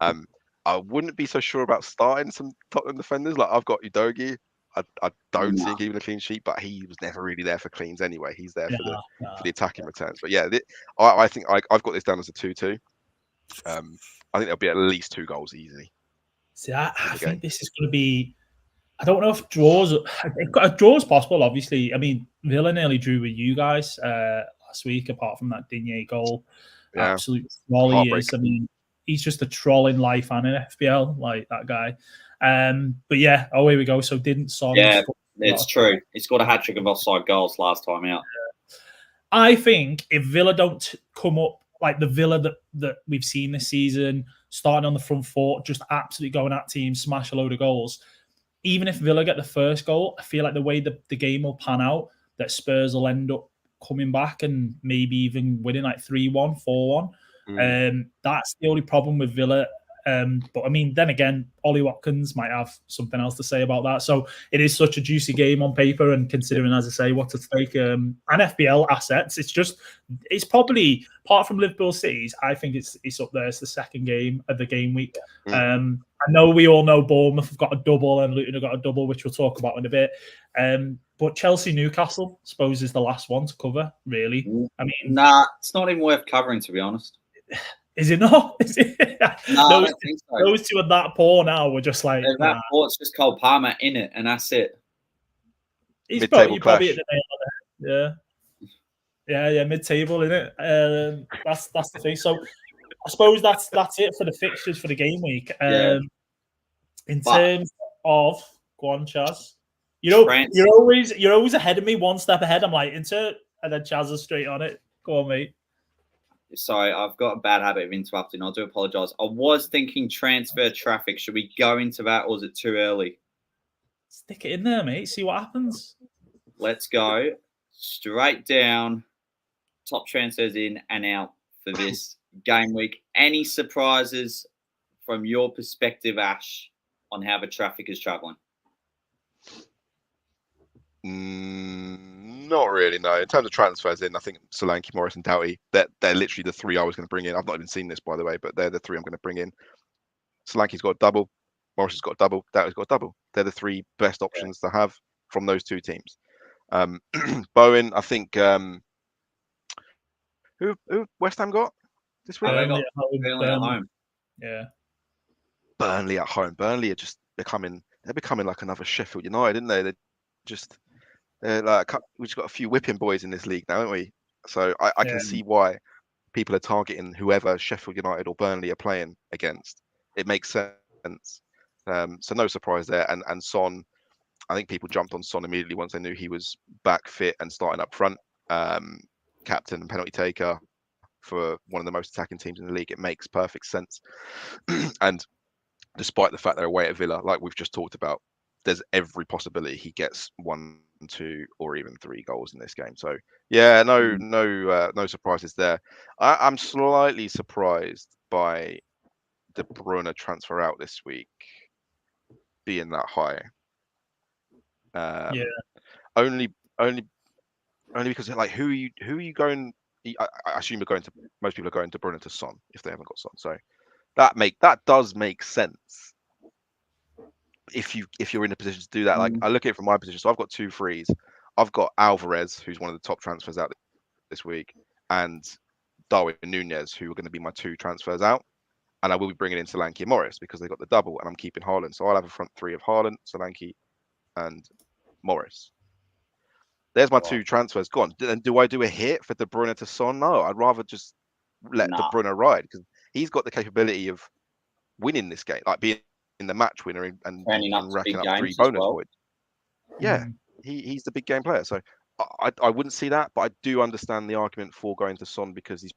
I wouldn't be so sure about starting some Tottenham defenders. Like I've got Udogie. I don't see him keeping a clean sheet, but he was never really there for cleans anyway. He's there for the attacking returns. But yeah, I think I've got this down as a 2-2. I think there'll be at least 2 goals easily. See, I think this is going to be. I don't know if draws. A draw is possible, obviously. I mean, Villa nearly drew with you guys last week, apart from that Digne goal. Yeah. Absolute troll he is. I mean, he's just a troll in life and in FPL, like that guy. But yeah, here we go. So didn't Son? Yeah, it's true. He scored a hat-trick of offside goals last time out. I think if Villa don't come up like the Villa that we've seen this season, starting on the front foot, just absolutely going at teams, smash a load of goals. Even if Villa get the first goal, I feel like the way the game will pan out, that Spurs will end up coming back and maybe even winning like 3-1, 4-1. That's the only problem with Villa. But I mean, then again, Ollie Watkins might have something else to say about that. So it is such a juicy game on paper, and considering, as I say, what's at stake, and FPL assets, it's probably, apart from Liverpool City's, I think it's up there. It's the second game of the game week. I know we all know Bournemouth have got a double and Luton have got a double, which we'll talk about in a bit. But Chelsea-Newcastle, I suppose, is the last one to cover, really. I mean, nah, it's not even worth covering, to be honest. Is it not? Is it? No, I don't think so. Those 2 are that poor now. We're just like, that poor, it's just Cole Palmer in it, and that's it. He's probably at the nail on the head. Yeah, mid-table, isn't it? That's the thing. So I suppose that's it for the fixtures for the game week. In terms of, go on, Chaz. You're always ahead of me, one step ahead. I'm like, insert, and then Chaz is straight on it. Go on, mate. Sorry, I've got a bad habit of interrupting. I do apologise. I was thinking transfer traffic. Should we go into that, or is it too early? Stick it in there, mate. See what happens. Let's go straight down. Top transfers in and out for this game week. Any surprises from your perspective, Ash, on how the traffic is travelling? Not really, no. In terms of transfers in, I think Solanke, Morris, and Doughty, they're literally the 3 I was going to bring in. I've not even seen this, by the way, but they're the 3 I'm going to bring in. Solanke's got a double, Morris has got a double, Doughty's got a double. They're the 3 best options to have from those 2 teams. Bowen, I think, who West Ham got this week? Burnley at home. Yeah. Burnley at home. Burnley are just becoming like another Sheffield United, didn't they? We've just got a few whipping boys in this league now, haven't we? So I can see why people are targeting whoever Sheffield United or Burnley are playing against. It makes sense. So no surprise there. And Son, I think people jumped on Son immediately once they knew he was back fit and starting up front. Captain and penalty taker for one of the most attacking teams in the league. It makes perfect sense. And despite the fact they're away at Villa, like we've just talked about, there's every possibility he gets 1 2 or even 3 goals in this game. So yeah, no surprises there. I'm slightly surprised by De Bruyne transfer out this week being that high. Yeah. Only because like who are you going? I assume most people are going De Bruyne to Son if they haven't got Son. So that does make sense if you're in a position to do that. Like I look at it from my position. So I've got 2 frees. I've got Alvarez, who's one of the top transfers out this week, and Darwin Nunez, who are going to be my 2 transfers out. And I will be bringing in Solanke and Morris because they got the double, and I'm keeping Haaland. So I'll have a front 3 of Haaland, Solanke, and Morris. There's my 2 transfers gone. And do I do a hit for De Bruyne to Son? No, I'd rather just let De Bruyne ride because he's got the capability of winning this game, like being in the match winner and racking up 3 bonus points. Yeah, he's the big game player. So I wouldn't see that, but I do understand the argument for going to Son because he's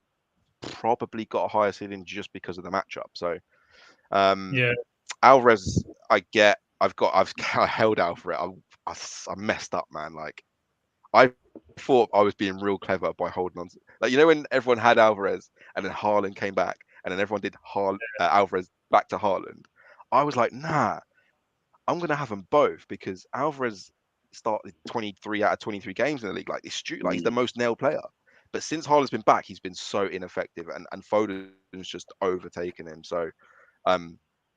probably got a higher ceiling just because of the matchup. So Alvarez, I held Alvarez. I messed up, man. Like I thought I was being real clever by holding on to, like, when everyone had Alvarez and then Haaland came back and then everyone did Alvarez back to Haaland. I was like, nah, I'm gonna have them both because Alvarez started 23 out of 23 games in the league. Like he's the most nailed player. But since Haaland's been back, he's been so ineffective, and Foden's just overtaken him. So,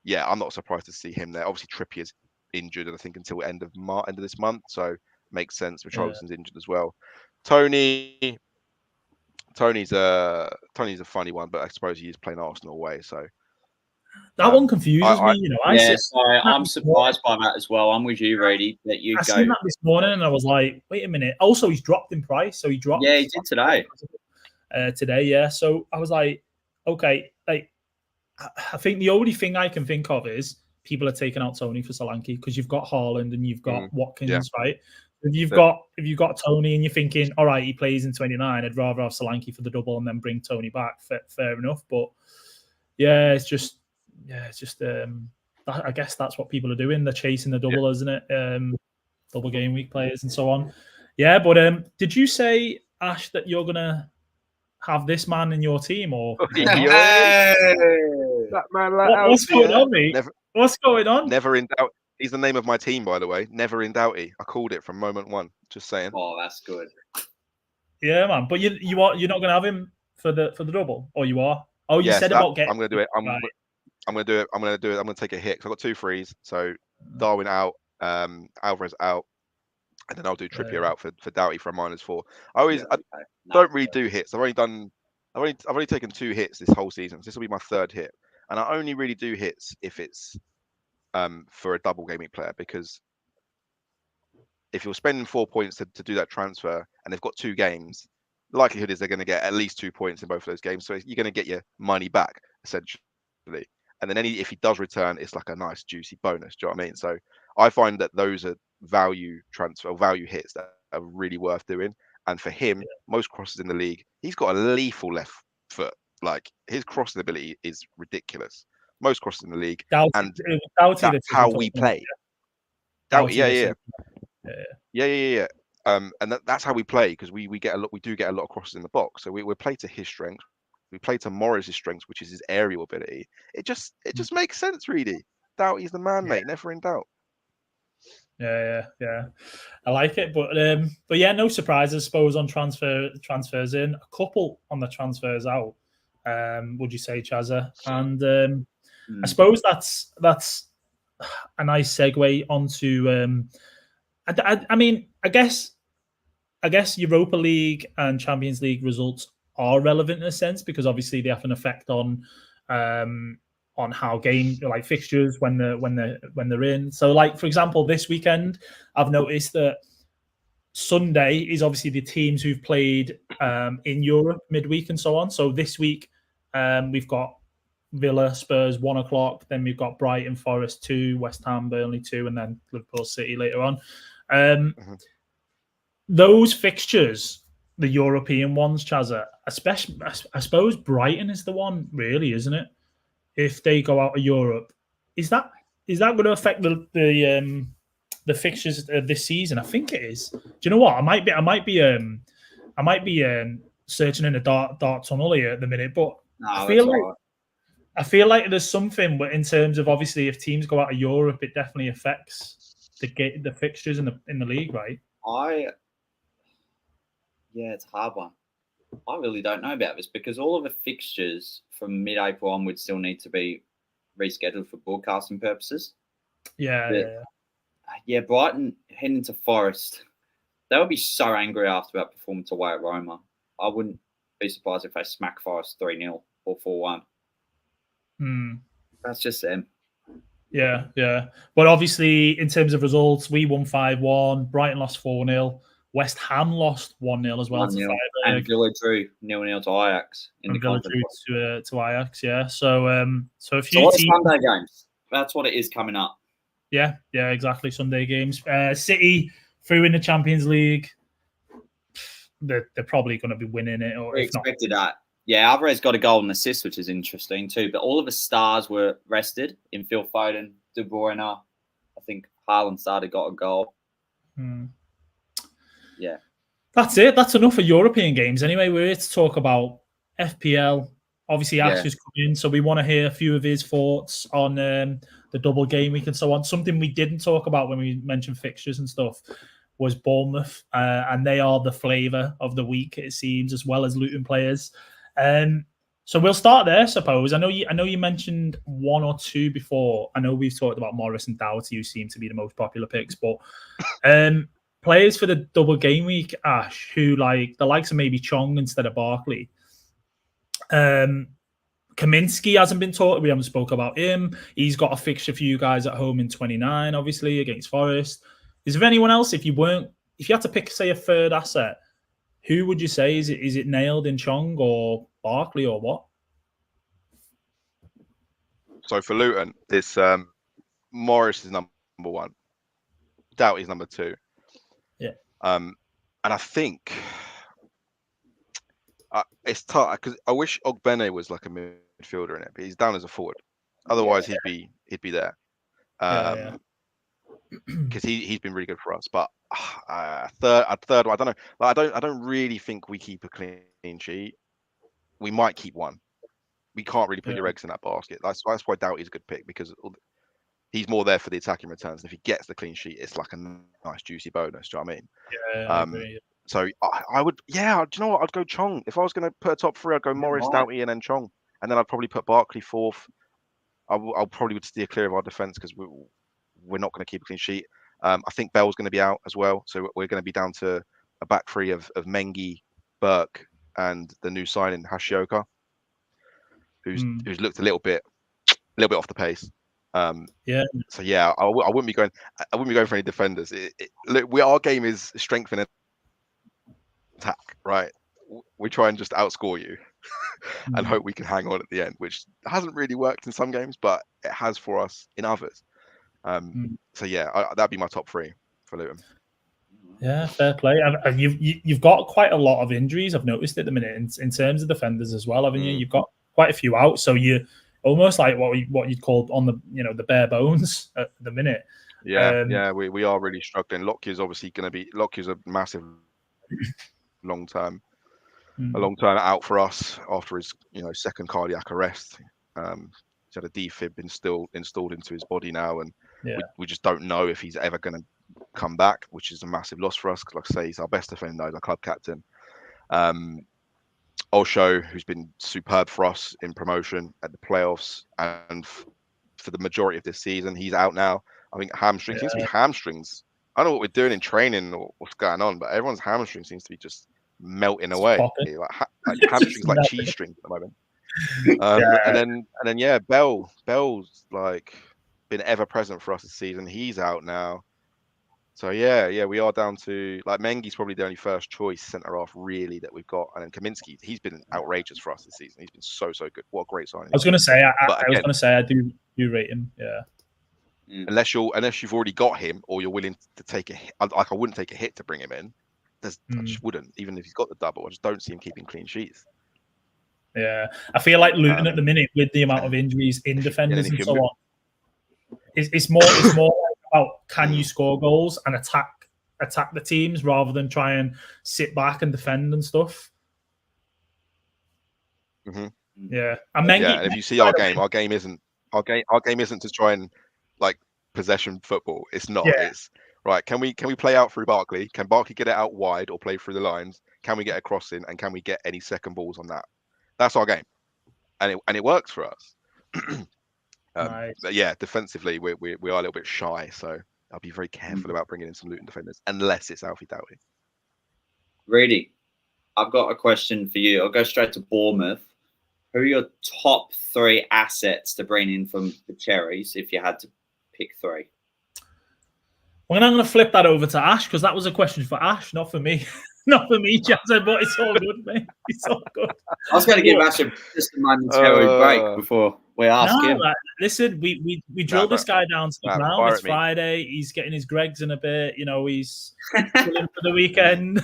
yeah, I'm not surprised to see him there. Obviously, Trippier's injured, and I think until end of this month, so makes sense. Richarlison's injured as well. Tony's a funny one, but I suppose he is playing Arsenal away. So that one confuses me. I'm surprised by that as well. I'm with you, Rady. I seen that this morning, and I was like, wait a minute. Also, he's dropped in price, so he dropped. Yeah, he did today. Today, yeah. So I was like, okay, like I think the only thing I can think of is people are taking out Tony for Solanke because you've got Haaland and you've got Watkins, right? If you've got Tony and you're thinking, all right, he plays in 29, I'd rather have Solanke for the double and then bring Tony back. Fair enough, but yeah, it's just I guess that's what people are doing. They're chasing the double, isn't it? Double game week players and so on. Yeah, but did you say, Ash, that you're gonna have this man in your team, or that man? What's going on, mate? What's going on? Never in doubt. He's the name of my team, by the way. Never in doubty. I called it from moment 1. Just saying. Oh, that's good. Yeah, man. But you're not gonna have him for the double, or you are? Oh, you said about getting. I'm gonna do it. I'm gonna do it. I'm gonna take a hit. I've got 2 frees. So Darwin out, Alvarez out, and then I'll do Trippier out for Doughty for a -4. I don't really do hits. I've only taken 2 hits this whole season. So this will be my 3rd hit, and I only really do hits if it's for a double gaming player, because if you're spending 4 points to do that transfer and they've got 2 games, the likelihood is they're going to get at least 2 points in both of those games. So you're going to get your money back essentially. And then if he does return, it's like a nice juicy bonus. Do you know what I mean? So I find that those are value transfer, value hits that are really worth doing. And for him, most crosses in the league, he's got a lethal left foot. Like his crossing ability is ridiculous. Most crosses in the league, and that's how we play. Yeah. And that's how we play, because we do get a lot of crosses in the box. So we play to his strengths. We play to Morris's strengths, which is his aerial ability. It just makes sense, really. Doughty's the man, mate. Never in doubt. Yeah. I like it, but yeah, no surprises, I suppose, on transfers in. A couple on the transfers out. Would you say, Chazza? And I suppose that's a nice segue onto. I mean, I guess Europa League and Champions League results are relevant in a sense, because obviously they have an effect on how game, like fixtures when they're in. So, like for example, this weekend, I've noticed that Sunday is obviously the teams who've played in Europe midweek and so on. So this week we've got Villa, Spurs 1 o'clock. Then we've got Brighton, Forest 2, West Ham, Burnley 2, and then Liverpool City later on. Those fixtures, the European ones, Chazza, especially, I suppose Brighton is the one, really, isn't it? If they go out of Europe, is that going to affect the the fixtures this season. I think it is. Do you know what? I might be searching in a dark tunnel here at the minute, but I feel like there's something in terms of, obviously, if teams go out of Europe, it definitely affects the fixtures in the league, right? It's a hard one. I really don't know about this because all of the fixtures from mid-April onwards still need to be rescheduled for broadcasting purposes. Yeah. Brighton heading to Forest. They would be so angry after that performance away at Roma. I wouldn't be surprised if they smack Forest 3-0 or 4-1. That's just them. Yeah. But obviously, in terms of results, we won 5-1. Brighton lost 4-0. West Ham lost 1-0 as well. 1-0. And Villa drew 0-0 to Ajax in the Villa conference. drew to Ajax, yeah. So a few Sunday games. That's what it is coming up. Yeah, exactly. Sunday games. City through in the Champions League. They're probably going to be winning it. Or we expected that. Yeah, Alvarez got a goal and assist, which is interesting too. But all of the stars were rested. In Phil Foden, De Bruyne. I think Haaland got a goal. Yeah. That's it. That's enough for European games. Anyway, we're here to talk about FPL. Obviously, Ash is coming in, so we want to hear a few of his thoughts on the double game week and so on. Something we didn't talk about when we mentioned fixtures and stuff was Bournemouth, and they are the flavour of the week, it seems, as well as Luton players. So we'll start there, I suppose. I know you mentioned one or two before. I know we've talked about Morris and Doughty, who seem to be the most popular picks, but players for the double game week, Ash, who like the likes of maybe Chong instead of Barkley. Kaminsky hasn't been talked. We haven't spoke about him. He's got a fixture for you guys at home in 29, obviously, against Forest. Is there anyone else, if you had to pick, say, a third asset, who would you say? Is it nailed in Chong or Barkley or what? So for Luton, it's Morris is number one. Doughty's number two. Yeah. And I think it's tough because I wish Ogbene was like a midfielder in it, but he's down as a forward. Otherwise, he'd be there. Because he's been really good for us. But third, I don't know. Like, I don't really think we keep a clean sheet. We might keep one. We can't really put your eggs in that basket. That's why Doughty's a good pick, because he's more there for the attacking returns. And if he gets the clean sheet, it's like a nice juicy bonus. Do you know what I mean? Yeah. I agree. So I would, do you know what? I'd go Chong. If I was going to put a top three, I'd go Morris, Doughty, and then Chong. And then I'd probably put Barkley fourth. I probably would steer clear of our defence because we're not going to keep a clean sheet. I think Bell's going to be out as well. So we're going to be down to a back three of Mengi, Burke, and the new signing, Hashioka, who's looked a little bit off the pace. So yeah, I wouldn't be going for any defenders. Look, our game is strength and attack, right? We try and just outscore you and hope we can hang on at the end, which hasn't really worked in some games, but it has for us in others. So yeah, that'd be my top three for Luton. Yeah, fair play. And you've got quite a lot of injuries, I've noticed at the minute, in terms of defenders as well, haven't you? You've got quite a few out, so you almost like what you'd call on the bare bones at the minute. Yeah, we are really struggling. Lockyer's obviously going to be a massive long term out for us after his second cardiac arrest. He's had a defib installed into his body now, and we just don't know if he's ever going to come back, which is a massive loss for us because, like I say, he's our best defender, he's our club captain. Osho, who's been superb for us in promotion at the playoffs and for the majority of this season, he's out now. I think hamstrings seems to be hamstrings. I don't know what we're doing in training or what's going on, but everyone's hamstring seems to be just melting away. Like hamstrings like cheese strings at the moment. And then Bell's like been ever present for us this season. He's out now. So yeah, we are down to like Mengi's probably the only first choice centre half really that we've got, and then Kaminsky, he's been outrageous for us this season. He's been so good. What a great signing! I was going to say, I do rate him. Yeah. Unless you've already got him, or you're willing to take a hit. Like I wouldn't take a hit to bring him in. I just wouldn't, even if he's got the double. I just don't see him keeping clean sheets. Yeah, I feel like Luton at the minute with the amount of injuries in defenders and so on, it's more about can you score goals and attack the teams rather than try and sit back and defend and stuff. Mm-hmm. Yeah, and then and if you see our game isn't to try and like possession football. It's not. It's right. Can we play out through Barkley? Can Barkley get it out wide or play through the lines? Can we get a cross in? And can we get any second balls on that? That's our game, and it works for us. Nice. But yeah, defensively we are a little bit shy, so I'll be very careful about bringing in some Luton defenders unless it's Alfie Doughty. Reedy, I've got a question for you. I'll go straight to Bournemouth. Who are your top 3 assets to bring in from the Cherries if you had to pick 3? Well, I'm going to flip that over to Ash because that was a question for Ash, not for me. Not for me, Jazza, but it's all good, mate. It's all good. I was going to give Ash just a momentary break before we ask him. Listen, we drilled this guy down to the ground. It's Friday. He's getting his Gregs in a bit. You know, he's chilling for the weekend.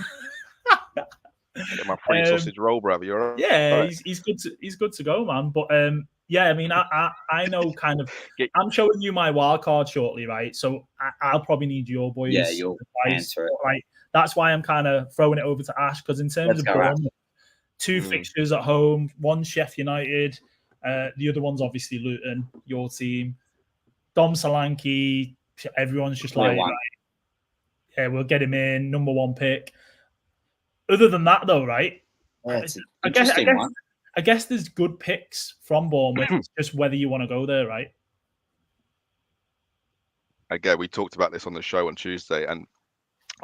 Get my free sausage roll, brother. You're all right. Yeah, he's good to go, man. But yeah, I mean, I know kind of. I'm showing you my wild card shortly, right? So I'll probably need your boys. Yeah, you'll answer it. Right. That's why I'm kind of throwing it over to Ash because in terms of Bournemouth, 2 fixtures at home, 1 Sheffield United, the other one's obviously Luton, your team. Dom Solanke, everyone's just like, right, yeah, we'll get him in, number 1 pick. Other than that, though, right? I guess there's good picks from Bournemouth. It's just whether you want to go there, right? Again, we talked about this on the show on Tuesday, and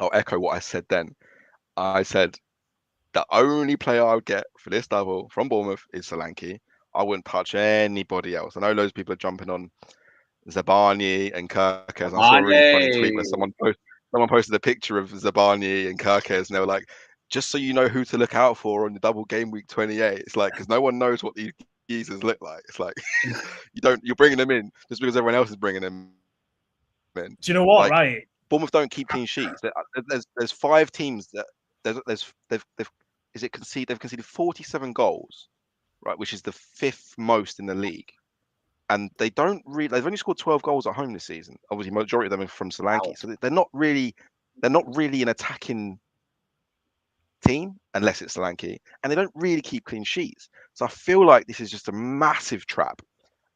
I'll echo what I said then. I said the only player I would get for this double from Bournemouth is Solanke. I wouldn't touch anybody else. I know loads of people are jumping on Zabani and Kirkes. I saw a really funny tweet where someone posted a picture of Zabani and Kirkes, and they were like, just so you know who to look out for on the double game week 28. It's like, because no one knows what these geezers look like. It's like, you're bringing them in just because everyone else is bringing them in. Do you know what, right? Bournemouth don't keep clean sheets. There's 5 teams that they've conceded 47 goals, right, which is the 5th most in the league, and they've only scored 12 goals at home this season. Obviously, majority of them are from Solanke, so they're not really an attacking team unless it's Solanke, and they don't really keep clean sheets. So I feel like this is just a massive trap.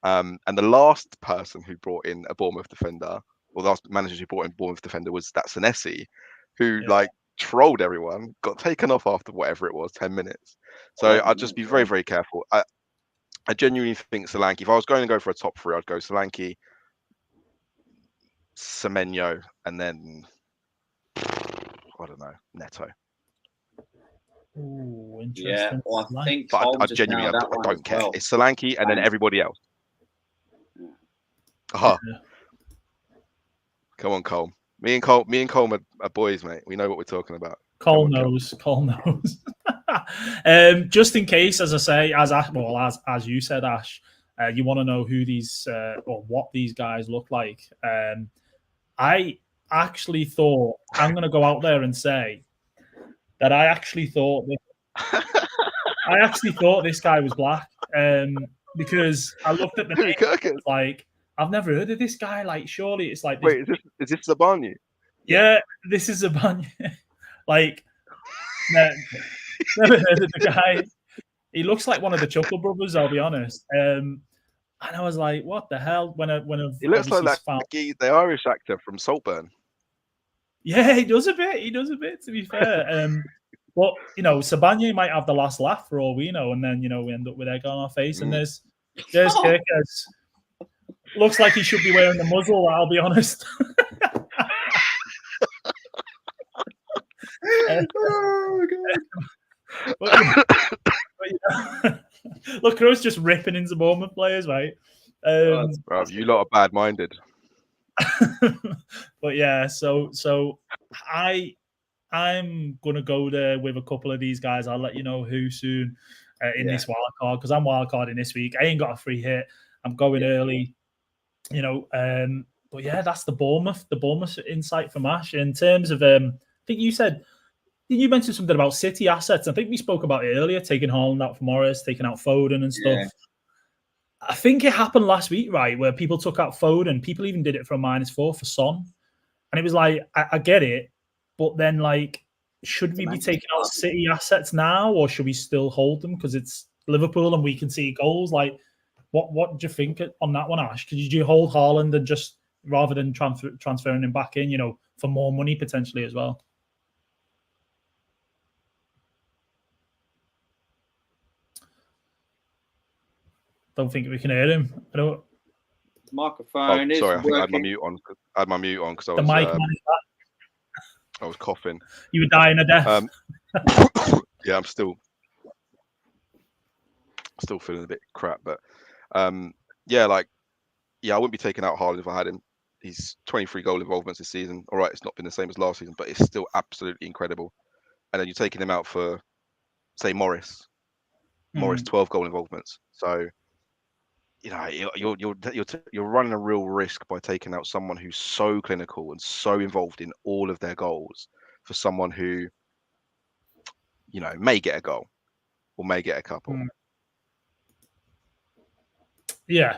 And the last person who brought in a Bournemouth defender, or the last manager who brought in Bournemouth defender was that Senesi, who trolled everyone, got taken off after whatever it was, 10 minutes. So I'd just be very, very careful. I genuinely think Solanke, if I was going to go for a top 3, I'd go Solanke, Semenyo, and then, I don't know, Neto. Ooh, interesting. Yeah, well, I think I genuinely don't care. It's Solanke and then everybody else. Yeah. Come on, Cole. Me and Cole are boys, mate. We know what we're talking about. Cole knows. Just in case, as I say, as you said, Ash, you want to know who these or what these guys look like. I actually thought I'm going to go out there and say that I actually thought this guy was black because I looked at the name, like, I've never heard of this guy. Like, surely it's like this. Wait, is this Zabani? Yeah, this is Zabani. Like, never heard of the guy. He looks like one of the Chuckle Brothers, I'll be honest. And I was like, what the hell? He looks like the Irish actor from Saltburn. Yeah, he does a bit, to be fair. But, Sabanye might have the last laugh for all we know, and then, we end up with egg on our face. And there's Kirkes. Looks like he should be wearing the muzzle, I'll be honest. Oh, God. Look, Crow's just ripping into Bournemouth players, right? Bro, you lot are bad-minded. But yeah, so I'm gonna go there with a couple of these guys. I'll let you know who soon in this wild card, because I'm wild carding this week. I ain't got a free hit. I'm going early, but yeah, that's the Bournemouth insight from Ash. In terms of I think you mentioned something about City assets. I think we spoke about it earlier, taking Haaland out for Morris, taking out Foden and stuff. I think it happened last week, right, where people took out Foden. People even did it for a -4 for Son. And it was like, I get it, but then, like, should we be taking out City assets now, or should we still hold them because it's Liverpool and we can see goals? Like, what do you think on that one, Ash? Could you hold Haaland and just, rather than transferring him back in, for more money potentially as well? Don't think we can hear him. I don't. Microphone is sorry, I think I had my working. mute on. I had my mute on because I The was mic man is back. I was coughing. You were dying of death. Yeah, I'm still feeling a bit crap, but I wouldn't be taking out Haaland if I had him. He's 23 goal involvements this season. All right, it's not been the same as last season, but it's still absolutely incredible. And then you're taking him out for, say, Morris. Morris 12 goal involvements. So, you're running a real risk by taking out someone who's so clinical and so involved in all of their goals for someone who, may get a goal or may get a couple. Yeah,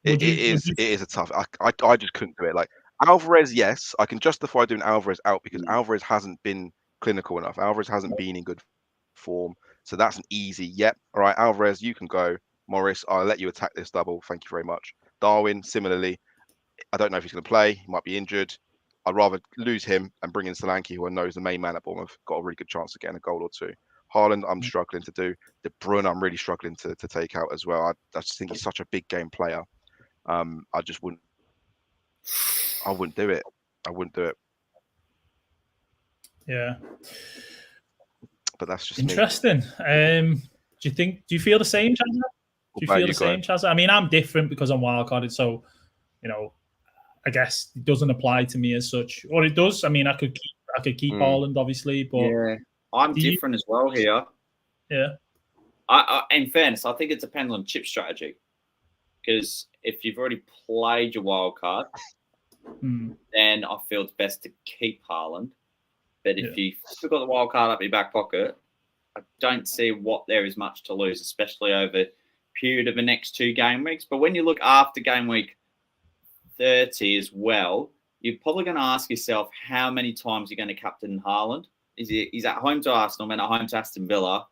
It is a tough. I just couldn't do it. Like Alvarez, yes, I can justify doing Alvarez out because Alvarez hasn't been clinical enough. Alvarez hasn't been in good form, so that's an easy. Yep, all right, Alvarez, you can go. Morris, I'll let you attack this double. Thank you very much. Darwin, similarly, I don't know if he's going to play. He might be injured. I'd rather lose him and bring in Solanke, who I know is the main man at Bournemouth. Got a really good chance of getting a goal or two. Haaland, I'm struggling to do. De Bruyne, I'm really struggling to take out as well. I just think he's such a big game player. I wouldn't do it. I wouldn't do it. Yeah. But that's just interesting. Do you feel the same, Chazza? Do you feel the same, Chazza? I mean, I'm different because I'm wildcarded, so I guess it doesn't apply to me as such. Or it does. I mean, I could keep Haaland, obviously, but yeah, I'm different as well here. Yeah. In fairness, I think it depends on chip strategy. Because if you've already played your wild card, then I feel it's best to keep Haaland. But if you've got the wild card up your back pocket, I don't see what there is much to lose, especially over a period of the next 2 game weeks. But when you look after game week 30 as well, you're probably going to ask yourself how many times you're going to captain Haaland. He's at home to Arsenal, then at home to Aston Villa.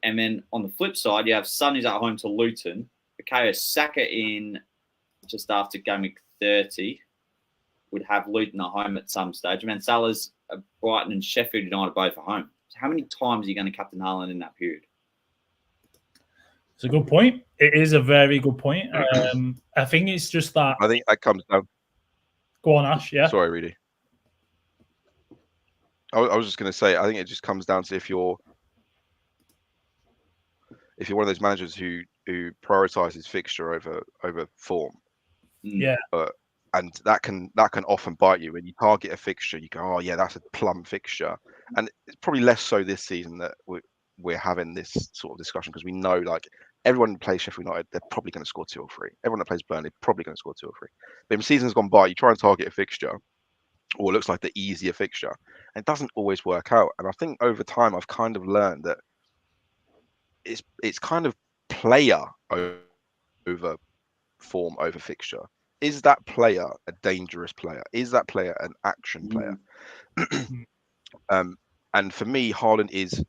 And then on the flip side, you have Son who's at home to Luton. Bukayo Saka in just after game week 30 would have Luton at home at some stage. And then Salah's Brighton and Sheffield United both at home. So how many times are you going to captain Haaland in that period? It's a good point. It is a very good point. I think it's just that. I think that comes down. Go on, Ash. Yeah. Sorry, Rudy. I was just going to say, I think it just comes down to if you're one of those managers who prioritizes fixture over form. Yeah. And that can often bite you when you target a fixture. You go, oh yeah, that's a plum fixture, and it's probably less so this season that we're having this sort of discussion because we know like everyone who plays Sheffield United, they're probably going to score 2 or 3. Everyone that plays Burnley, probably going to score 2 or 3. But when season's gone by, you try and target a fixture, or it looks like the easier fixture, and it doesn't always work out. And I think over time, I've kind of learned that it's kind of player over form over fixture. Is that player a dangerous player? Is that player an action player? And for me, Haaland is,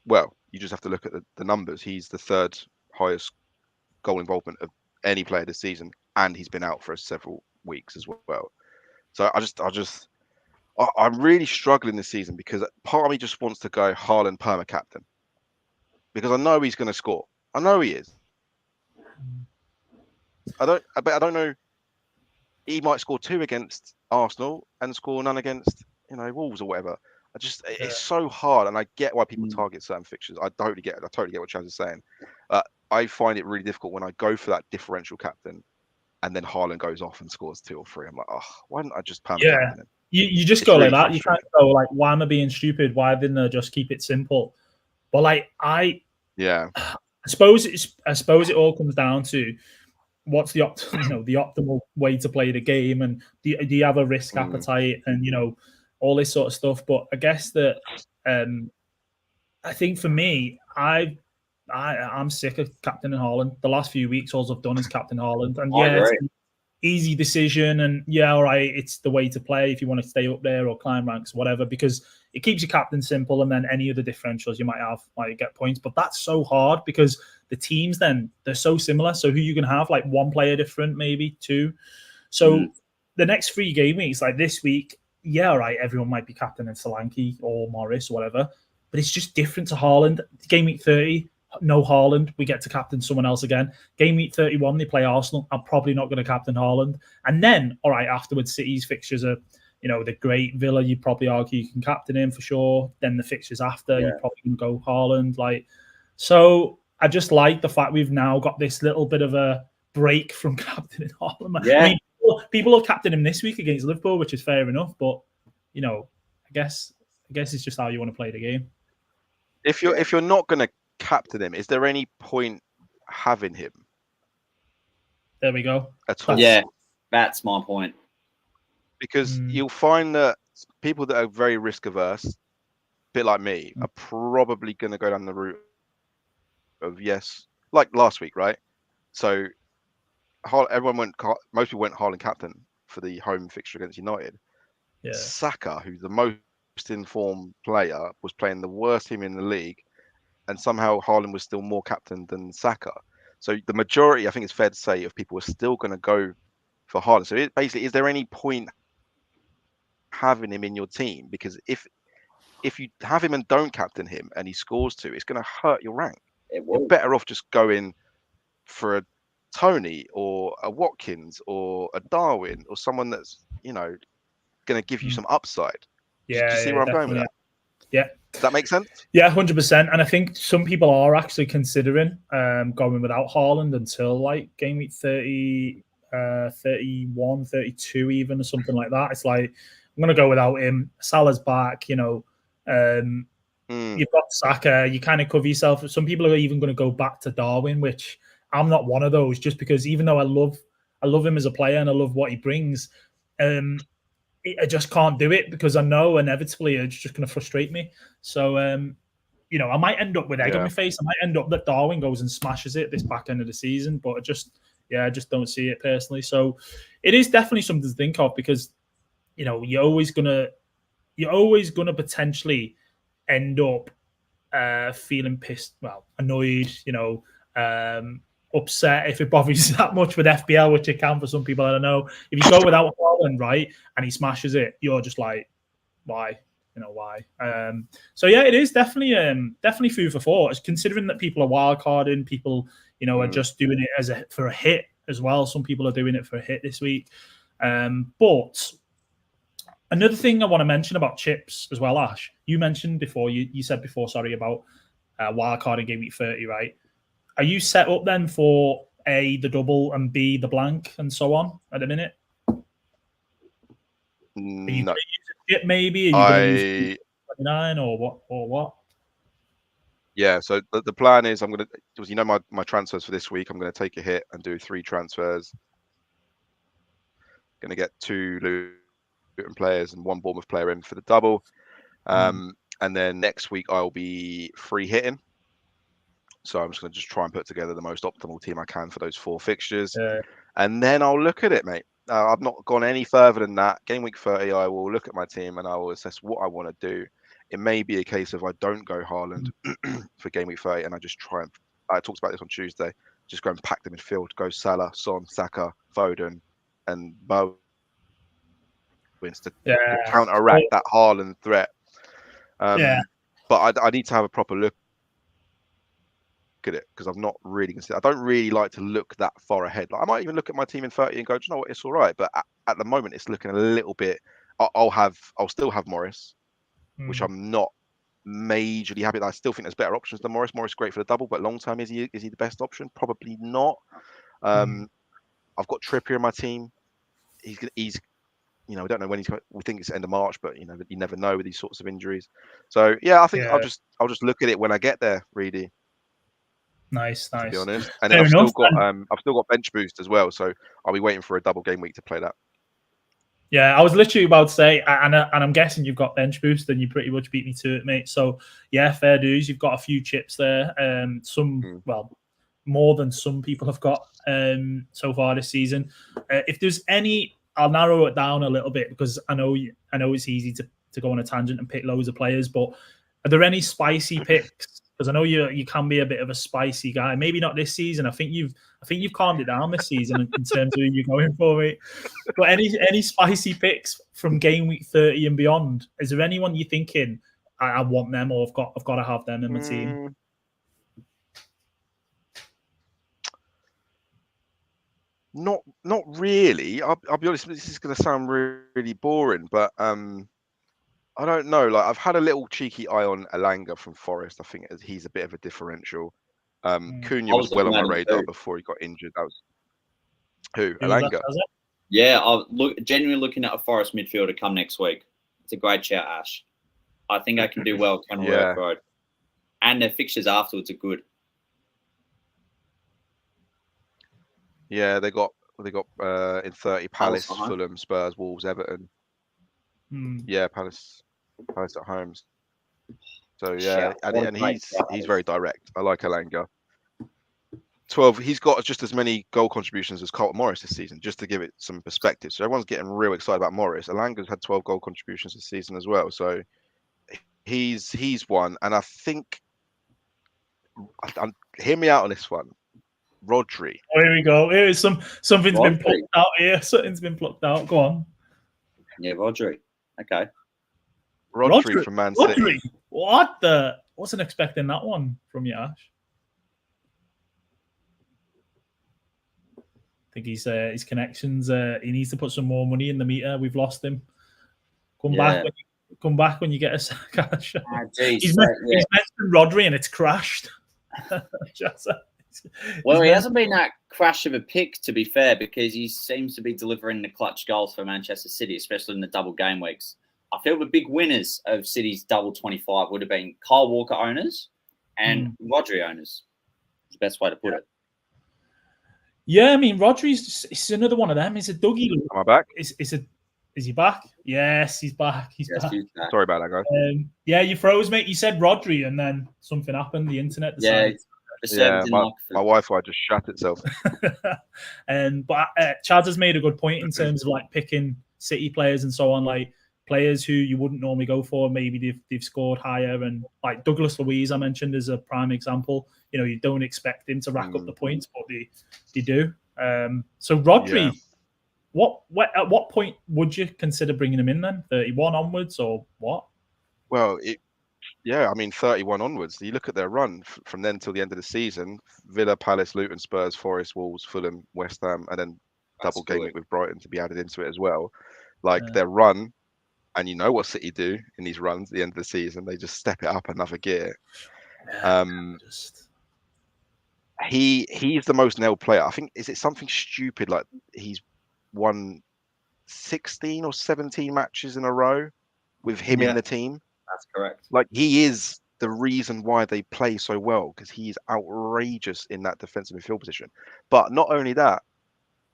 well, you just have to look at the numbers. He's the 3rd highest goal involvement of any player this season, and he's been out for several weeks as well. So I'm really struggling this season because part of me just wants to go Haaland perma captain because I know he's going to score. I know he is. I don't know. He might score 2 against Arsenal and score none against Wolves or whatever. It's so hard, and I get why people target certain fixtures. I totally get it. I totally get what Chaz is saying. I find it really difficult when I go for that differential captain, and then Haaland goes off and scores 2 or 3. I'm like, oh, why didn't I just captain him? You just go really like that. You can't go like, why am I being stupid? Why didn't I just keep it simple? But like I suppose it all comes down to what's the optimal way to play the game, and do you have a risk appetite, and all this sort of stuff. But I guess that I think for me, I've I'm sick of captaining Haaland. The last few weeks, all I've done is captain Haaland, and I yeah, it's agree. an easy decision, and yeah, all right, it's the way to play if you want to stay up there or climb ranks, whatever, because it keeps your captain simple, and then any other differentials you might have might get points. But that's so hard because the teams then they're so similar. So who you can have like one player different, maybe two. So the next 3 game weeks, like this week, yeah, all right, everyone might be captaining Solanke or Morris or whatever, but it's just different to Haaland. Game week 30, no Haaland, we get to captain someone else again. Game week 31, they play Arsenal. I'm probably not going to captain Haaland. And then, all right, afterwards, City's fixtures are, the great Villa, you probably argue you can captain him for sure. Then the fixtures after, you probably can go Haaland. So I just like the fact we've now got this little bit of a break from captaining Haaland. Yeah. I mean, people will captain him this week against Liverpool, which is fair enough. But I guess it's just how you want to play the game. If you're not going to captain him, is there any point having him? There we go. At all? Yeah, that's my point. Because you'll find that people that are very risk averse, a bit like me, are probably going to go down the route of like last week, right? So most people went Haaland captain for the home fixture against United. Yeah. Saka, who's the most informed player, was playing the worst team in the league, and somehow Haaland was still more captain than Saka. So the majority, I think it's fair to say, of people are still going to go for Haaland. So basically, is there any point having him in your team? Because if you have him and don't captain him and he scores 2, it's going to hurt your rank. You're better off just going for a Tony or a Watkins or a Darwin or someone that's going to give you some upside. Do you see where I'm going with that? Yeah. Does that make sense? Yeah, 100%. And I think some people are actually considering going without Haaland until like game week 30, 31, 32 even, or something like that. It's like, I'm going to go without him. Salah's back, you've got Saka, you kind of cover yourself. Some people are even going to go back to Darwin, which I'm not one of those, just because even though I love him as a player and I love what he brings, I just can't do it because I know inevitably it's just going to frustrate me. So, I might end up with egg on my face. I might end up that Darwin goes and smashes it this back end of the season, but I just don't see it personally. So it is definitely something to think of because, you're always gonna potentially end up feeling pissed, annoyed, upset if it bothers you that much with FPL, which it can for some people. I don't know. If you go without Haaland, right, and he smashes it, you're just like, why? Why? So yeah, it is definitely food for thought. Considering that people are wildcarding, people, are just doing it for a hit as well. Some people are doing it for a hit this week. But another thing I want to mention about chips as well, Ash, you mentioned before, you said before, sorry, about wildcarding game week 30, right? Are you set up then for A, the double, and B, the blank, and so on at the minute? Are you going to use a chip maybe? Are you going to use 29 or what? Yeah, so the plan is I'm going to, my transfers for this week, I'm going to take a hit and do 3 transfers. Going to get 2 Luton players and 1 Bournemouth player in for the double. And then next week I'll be free hitting. So I'm just going to try and put together the most optimal team I can for those 4 fixtures. And then I'll look at it, mate. I've not gone any further than that. Game week 30, I will look at my team and I will assess what I want to do. It may be a case of I don't go Haaland for game week 30 and I just try and, I talked about this on Tuesday, just go and pack the midfield, go Salah, Son, Saka, Foden, and Bowen to counteract that Haaland threat. But I need to have a proper look at it because I've not really considered. I don't really like to look that far ahead. Like I might even look at my team in 30 and go, do you know what, it's all right. But at the moment, it's looking a little bit. I'll still have Morris, which I'm not majorly happy. I still think there's better options than Morris. Morris is great for the double, but long term, is he the best option? Probably not. I've got Trippier in my team. He's we don't know when he's. We think it's end of March, but you never know with these sorts of injuries. So yeah, I think I'll just look at it when I get there. Really. Nice. To be honest, and then I've still got bench boost as well, so I'll be waiting for a double game week to play that. Yeah, I was literally about to say, and I'm guessing you've got bench boost, and you pretty much beat me to it, mate. So yeah, fair dues. You've got a few chips there. Well, more than some people have got so far this season. If there's any, I'll narrow it down a little bit because I know it's easy to go on a tangent and pick loads of players, but are there any spicy picks? Because I know you can be a bit of a spicy guy. Maybe not this season. I think you've calmed it down this season in terms of who you're going for, mate. But any spicy picks from game week 30 and beyond? Is there anyone you're thinking I want them, or I've got to have them in my team? Not really. I'll be honest. This is going to sound really boring, but I don't know. Like, I've had a little cheeky eye on Elanga from Forest. I think he's a bit of a differential. Cunha was well on my radar before he got injured. That was who? Elanga. Yeah, I'll genuinely looking at a Forest midfielder come next week. It's a great shout, Ash. I think I can do well on Road Road, and their fixtures afterwards are good. Yeah, they got in 30 Palace, Fulham, Spurs, Wolves, Everton. Yeah, Palace at home. So yeah, and he's very direct. I like Elanga. 12. He's got just as many goal contributions as Carlton Morris this season, just to give it some perspective. So everyone's getting real excited about Morris. Elanga's had 12 goal contributions this season as well. So he's one, and I think hear me out on this one. Rodri. Oh, here we go. Something's been plucked out here. Something's been plucked out. Go on. Yeah, Rodri. Okay. Rodri from Man City. What the? Wasn't expecting that one from you, Ash. I think his connections. He needs to put some more money in the meter. We've lost him. Come back when you get a sack, Ash. He's mentioned Rodri and it's crashed. Well, he hasn't been that crash of a pick, to be fair, because he seems to be delivering the clutch goals for Manchester City, especially in the double game weeks. I feel the big winners of City's double 25 would have been Kyle Walker owners and Rodri owners. Is the best way to put it. Yeah, I mean, Rodri's it's another one of them. He's a Dougie. Am I back? Is he back? Yes, he's back. He's back. Sorry about that, guys. Yeah, you froze, mate. You said Rodri, and then something happened. The internet decided. My Wi-Fi just shut itself. But Chaz has made a good point in terms of like picking City players and so on, like players who you wouldn't normally go for. Maybe they've scored higher, and like Douglas Luiz, I mentioned, is a prime example. You know, you don't expect him to rack up the points, but they do. So Rodri, at what point would you consider bringing him in then? 31 onwards or what? Well, I mean, 31 onwards. You look at their run from then till the end of the season: Villa, Palace, Luton, Spurs, Forest, Wolves, Fulham, West Ham, and then double game week with Brighton to be added into it as well. Like their run, and you know what City do in these runs at the end of the season? They just step it up another gear. He's the most nailed player. I think, is it something stupid like he's won 16 or 17 matches in a row with him in the team? That's correct. Like, he is the reason why they play so well, because he is outrageous in that defensive midfield position. But not only that,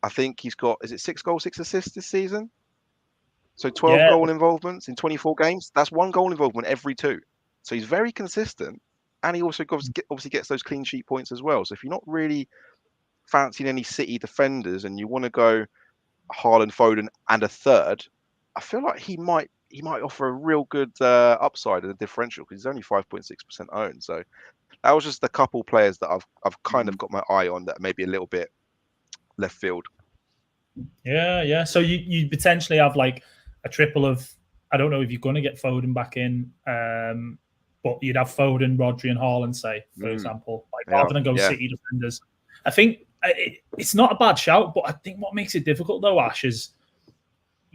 I think he's got, is it 6 goals, 6 assists this season? So 12 goal involvements in 24 games. That's 1 goal involvement every 2. So he's very consistent. And he also obviously gets those clean sheet points as well. So if you're not really fancying any City defenders and you want to go Haaland, Foden, and a third, I feel like he might offer a real good upside in the differential, because he's only 5.6% owned. So that was just a couple players that I've kind of got my eye on that may be a little bit left field. Yeah. So you potentially have like a triple of, I don't know if you're going to get Foden back in, but you'd have Foden, Rodri, and Haaland, say, for example, like rather than go City defenders. I think it's not a bad shout, but I think what makes it difficult though, Ash, is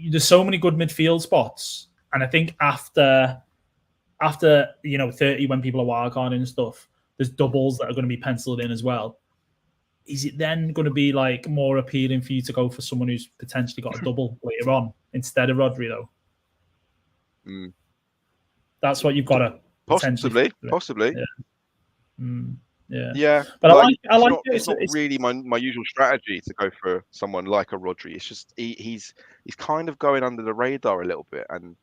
there's so many good midfield spots, and I think after 30, when people are wildcarding and stuff, there's doubles that are going to be penciled in as well. Is it then going to be like more appealing for you to go for someone who's potentially got a double later on instead of Rodri though? That's what you've got to possibly. Yeah, but I like it's not really my usual strategy to go for someone like a Rodri. It's just he's kind of going under the radar a little bit, and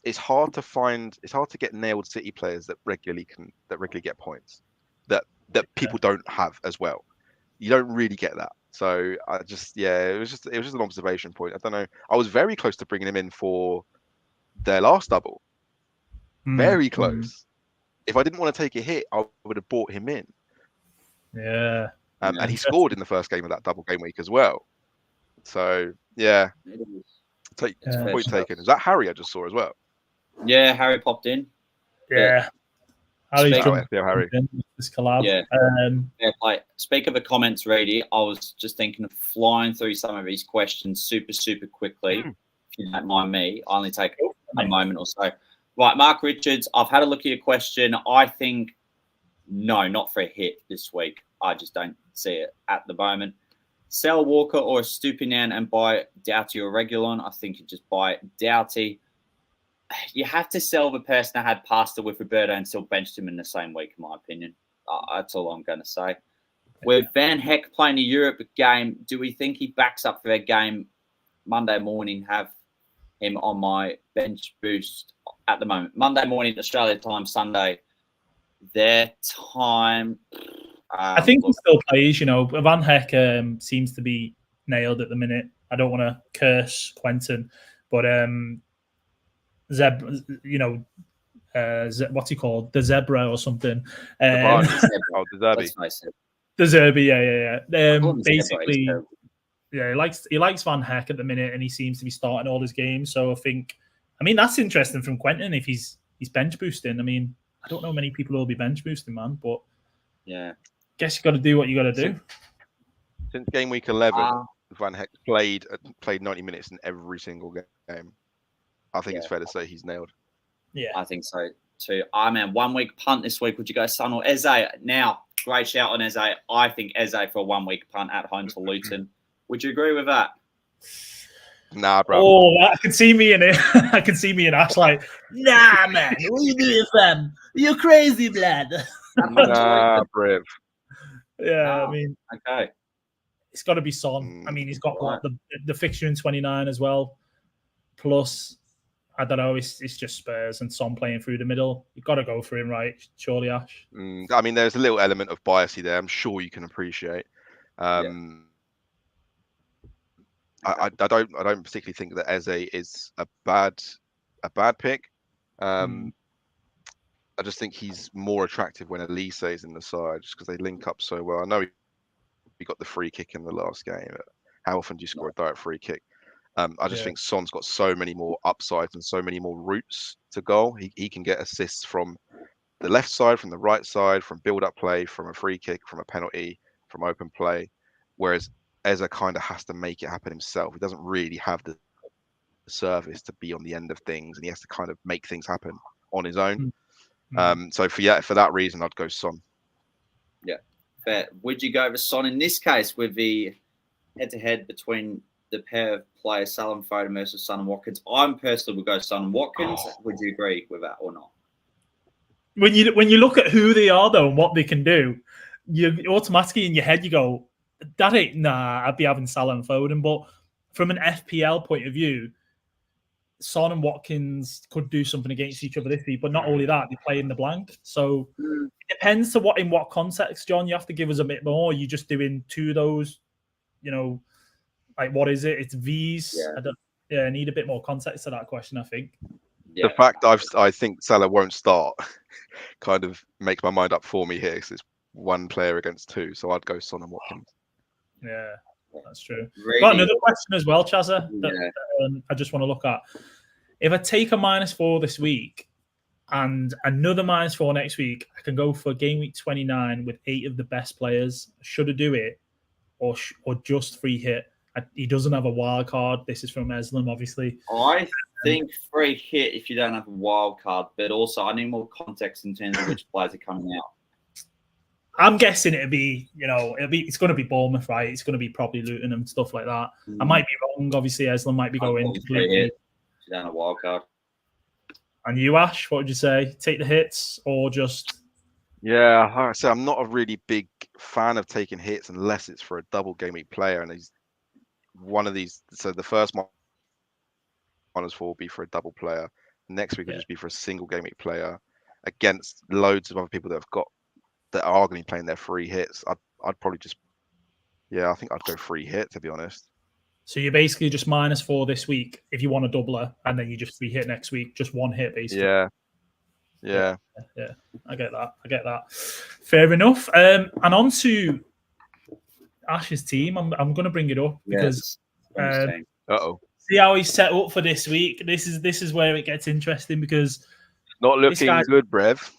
it's hard to get nailed City players that regularly get points that people don't have as well. You don't really get that. So I just it was just an observation point. I don't know. I was very close to bringing him in for their last double. Very close. If I didn't want to take a hit, I would have bought him in. Yeah. And he scored in the first game of that double game week as well. So yeah, point taken. Is that Harry I just saw as well? Yeah, Harry popped in. Yeah. Harry. This collab. Yeah. Speak of the comments, Reedy, I was just thinking of flying through some of these questions super quickly. If you don't mind me, I'll only take a moment or so. Right, Mark Richards, I've had a look at your question. I think, no, not for a hit this week. I just don't see it at the moment. Sell Walker or Stupinan and buy Doughty or Regulon. I think you just buy Doughty. You have to sell the person that had pasta with Roberto and still benched him in the same week, in my opinion. That's all I'm going to say. With Van Heck playing a Europe game, do we think he backs up for their game Monday morning? Have him on my bench boost at the moment. Monday morning, Australia time, Sunday, their time. I think he still plays, Van Heck seems to be nailed at the minute. I don't want to curse Quentin, but what's he called? The Zebra or something. The Zerbi, yeah. Basically, he likes Van Heck at the minute, and he seems to be starting all his games. So I mean, that's interesting from Quentin if he's bench boosting. I mean, I don't know many people who will be bench boosting, man, but yeah, guess you got to do what you got to do. Since game week 11, Van Heck played 90 minutes in every single game. I think it's fair to say he's nailed. Yeah, I think so too. Man, 1 week punt this week. Would you go Son or Eze? Now, great shout on Eze. I think Eze for a 1 week punt at home to Luton. Would you agree with that? Nah, bro. Oh, I can see me in it. I can see me in Ash like, nah, man. What are you doing, fam? You're crazy, blood. Nah, Briv. Yeah, I mean, okay. It's got to be Son. I mean, he's got the fixture in 29 as well. Plus, I don't know, it's just Spurs and Son playing through the middle. You've got to go for him, right? Surely, Ash. I mean, there's a little element of biasy there. I'm sure you can appreciate. I don't particularly think that Eze is a bad pick. I just think he's more attractive when Elise is in the side, just because they link up so well. I know he got the free kick in the last game. How often do you score a direct free kick? I just think Son's got so many more upsides and so many more routes to goal. He can get assists from the left side, from the right side, from build-up play, from a free kick, from a penalty, from open play. Whereas Eze kind of has to make it happen himself. He doesn't really have the service to be on the end of things, and he has to kind of make things happen on his own. So for that reason, I'd go Son. Yeah, fair. Would you go with Son in this case with the head-to-head between the pair of players, Salah and Foden versus Son and Watkins? I'm personally would go Son and Watkins. Would you agree with that or not? When you look at who they are though and what they can do, you automatically in your head you go, that ain't I'd be having Salah and Foden. But from an FPL point of view, Son and Watkins could do something against each other this week, but not only that, they play in the blank. So it depends to in what context, John. You have to give us a bit more. You're just doing two of those, like what is it? It's V's. I need a bit more context to that question, I think. The fact I think Salah won't start kind of makes my mind up for me here, because it's one player against two. So I'd go Son and Watkins. Yeah, that's true. Really? Got another question as well, Chazza, that I just want to look at. If I take a -4 this week and another -4 next week, I can go for game week 29 with 8 of the best players. Should I do it or just free hit? He doesn't have a wild card. This is from Eslam, obviously. I think free hit if you don't have a wild card, but also I need more context in terms of which players are coming out. I'm guessing it's going to be Bournemouth, right? It's going to be probably Luton and stuff like that. I might be wrong. Obviously, Eslam might be going. You don't have a wild card. And you, Ash, what would you say? Take the hits or just? Yeah, like I say, I'm not a really big fan of taking hits unless it's for a double game week player, and he's one of these. So the first -4 will be for a double player. Next week will Yeah. just be for a single game week player against loads of other people that are going to be playing their free hits. I'd probably just, I think I'd go free hit, to be honest. So you're basically just -4 this week if you want a doubler, and then you just free hit next week, just one hit basically. Yeah. I get that. Fair enough. And on to Ash's team. I'm going to bring it up because see how he's set up for this week. This is where it gets interesting because not looking good, Brev.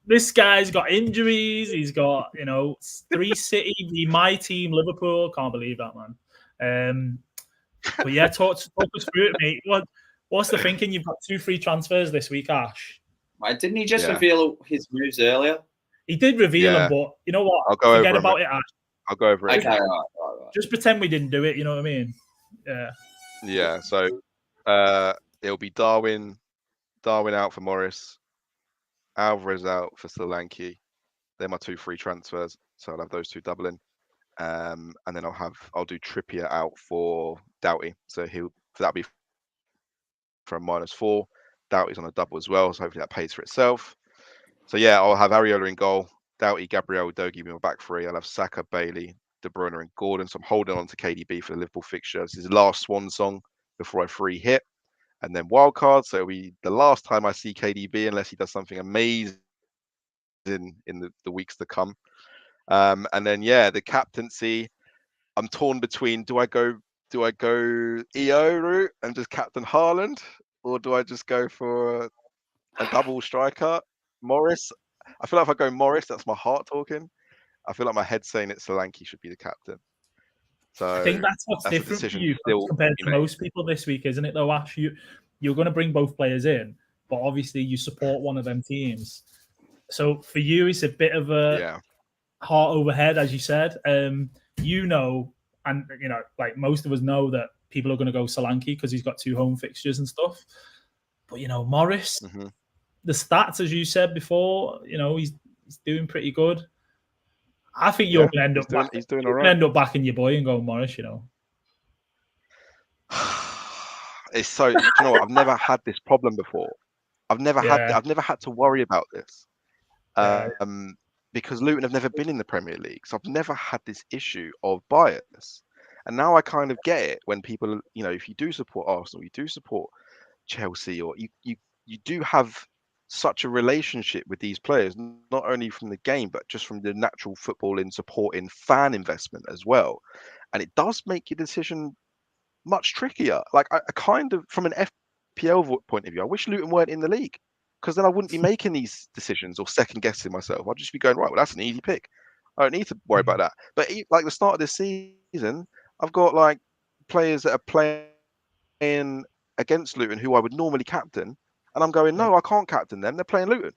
This guy's got injuries. He's got 3 City, my team, Liverpool. Can't believe that, man. But yeah, talk us through it, mate. What's the thinking? You've got 2 free transfers this week, Ash. Didn't he just reveal his moves earlier? He did reveal them, but you know what? I'll go Forget about it, Ash. I'll go over it. Okay, right. Just pretend we didn't do it. You know what I mean? Yeah. Yeah. So it'll be Darwin out for Morris, Alvarez out for Solanke. They're my 2 free transfers, so I'll have those 2 doubling. And then I'll do Trippier out for Doughty. So that'll be from -4. Doughty's on a double as well, so hopefully that pays for itself. So yeah, I'll have Areola in goal, Doughty, Gabriel, Udogie be my back 3. I'll have Saka, Bailey, De Bruyne, and Gordon. So I'm holding on to KDB for the Liverpool fixture. This is his last swan song before I free hit, and then wildcard. So it'll be the last time I see KDB unless he does something amazing in the weeks to come. And then the captaincy, I'm torn between do I go EO route and just captain Haaland, or do I just go for a double striker, Morris? I feel like if I go Morris, that's my heart talking. I feel like my head's saying that Solanke should be the captain. So I think that's what's different for you compared to most people this week, isn't it, though, Ash? You're going to bring both players in, but obviously you support one of them teams. So for you, it's a bit of a heart over head, as you said. And like most of us know that people are going to go Solanke because he's got 2 home fixtures and stuff. But Morris, the stats, as you said before, he's doing pretty good. I think you're going to end up he's doing all right. End up backing your boy and going Morris. It's so. Do you know what? I've never had this problem before. I've never had to worry about this. Because Luton have never been in the Premier League, so I've never had this issue of bias. And now I kind of get it when people, if you do support Arsenal, you do support Chelsea, or you do have such a relationship with these players, not only from the game, but just from the natural footballing, supporting fan investment as well. And it does make your decision much trickier. Like I kind of, from an FPL point of view, I wish Luton weren't in the league, because then I wouldn't be making these decisions or second guessing myself. I'd just be going, right, well, that's an easy pick. I don't need to worry about that. But like the start of this season, I've got like players that are playing against Luton who I would normally captain, and I'm going, no, I can't captain them. They're playing Luton.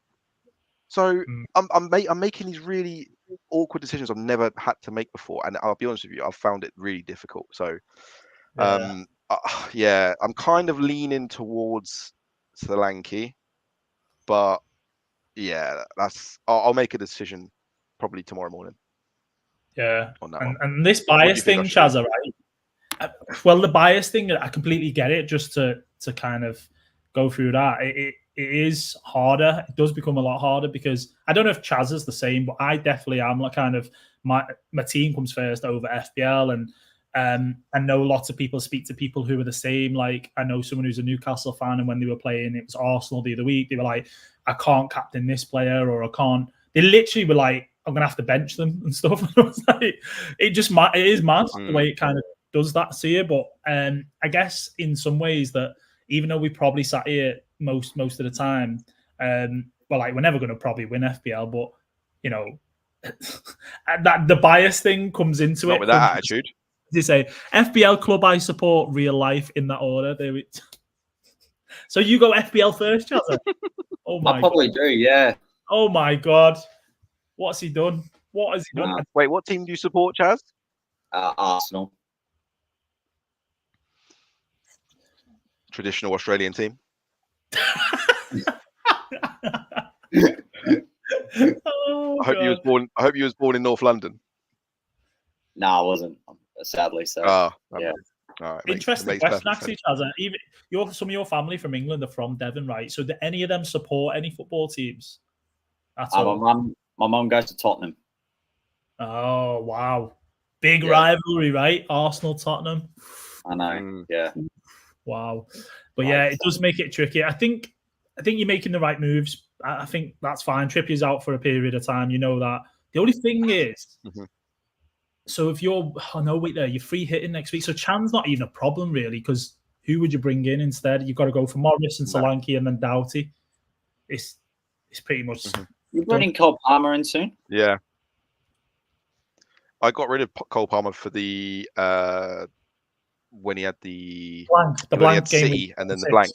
So I'm making these really awkward decisions I've never had to make before, and I'll be honest with you, I've found it really difficult. So I'm kind of leaning towards Solanke. But I'll make a decision probably tomorrow morning. Yeah, and this bias thing, Chazza, right? Well, the bias thing, I completely get it. Just to kind of go through that, it is harder. It does become a lot harder because I don't know if Chaz is the same, but I definitely am like kind of my team comes first over FPL, and I know lots of people speak to people who are the same. Like I know someone who's a Newcastle fan, and when they were playing, it was Arsenal the other week. They were like, I can't captain this player, or I can't. They literally were like, I'm gonna have to bench them and stuff. And I was like, it is mad the way it kind of does that to you. But I guess in some ways that even though we probably sat here most of the time, we're never gonna probably win FPL, but that the bias thing comes into Not it with that attitude. They say FPL club I support, real life in that order. So you go FPL first, Chazza? Oh my! I probably do, yeah. Oh my God! What's he done? What has he done? Wait, what team do you support, Chaz? Arsenal. Traditional Australian team. Oh I hope you was born in North London. No, I wasn't. Sadly, so yeah. All right, Interesting question, actually, Chaz. Even some of your family from England are from Devon, right? So, do any of them support any football teams? That's all. My mum goes to Tottenham. Oh wow, big rivalry, right? Arsenal, Tottenham. I know. Yeah. Wow, but yeah, it does make it tricky. I think you're making the right moves. I think that's fine. Trippier's out for a period of time. You know that. The only thing is. So if you're, you're free hitting next week. So Chan's not even a problem really, because who would you bring in instead? You've got to go for Morris and Solanke and then Doughty. It's pretty much. You're bringing Cole Palmer in soon. Yeah, I got rid of Cole Palmer for the when he had the blank game City and then the blank.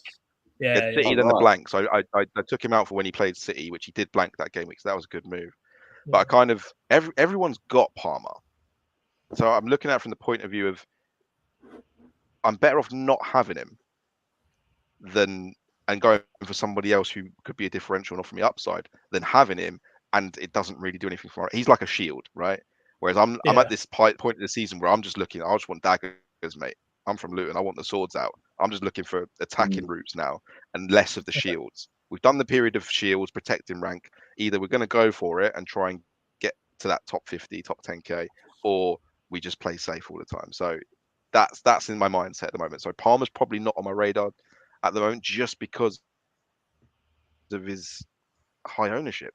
Yeah, City then the blank. So I took him out for when he played City, which he did blank that game week. So that was a good move. But I kind of everyone's got Palmer. So I'm looking at it from the point of view of I'm better off not having him and going for somebody else who could be a differential and offer me upside than having him and it doesn't really do anything for it. He's like a shield, right? Whereas I'm at this point of the season where I'm just looking, I just want daggers, mate. I'm from Luton. I want the swords out. I'm just looking for attacking routes now and less of the shields. We've done the period of shields, protecting rank. Either we're going to go for it and try and get to that top 50, top 10k, or we just play safe all the time. So that's in my mindset at the moment. So Palmer's probably not on my radar at the moment just because of his high ownership.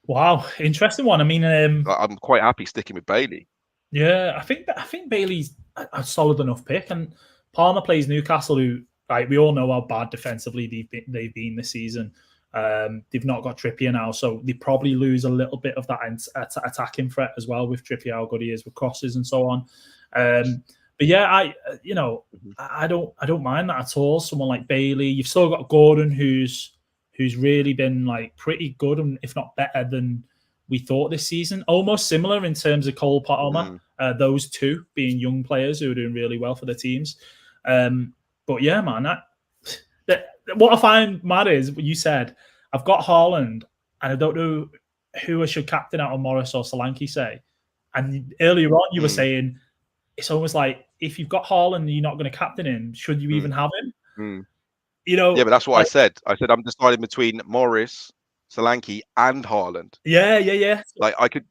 Wow, interesting one. I mean, I'm quite happy sticking with Bailey. Yeah, I think Bailey's a solid enough pick, and Palmer plays Newcastle, who we all know how bad defensively they've been this season. They've not got Trippier now, so they probably lose a little bit of that attacking threat as well with Trippier, how good he is with crosses and so on. But yeah, I don't mind that at all. Someone like Bailey, you've still got Gordon, who's really been like pretty good, and if not better than we thought this season. Almost similar in terms of Cole Palmer. Those two being young players who are doing really well for the teams. But yeah, man, what I find mad is what you said. I've got Haaland, and I don't know who I should captain out of Morris or Solanke, say. And earlier on, you were saying it's almost like if you've got Haaland and you're not going to captain him, should you even have him? You know, yeah, but that's what I said. I said I'm deciding between Morris, Solanke, and Haaland. Yeah. Like I could,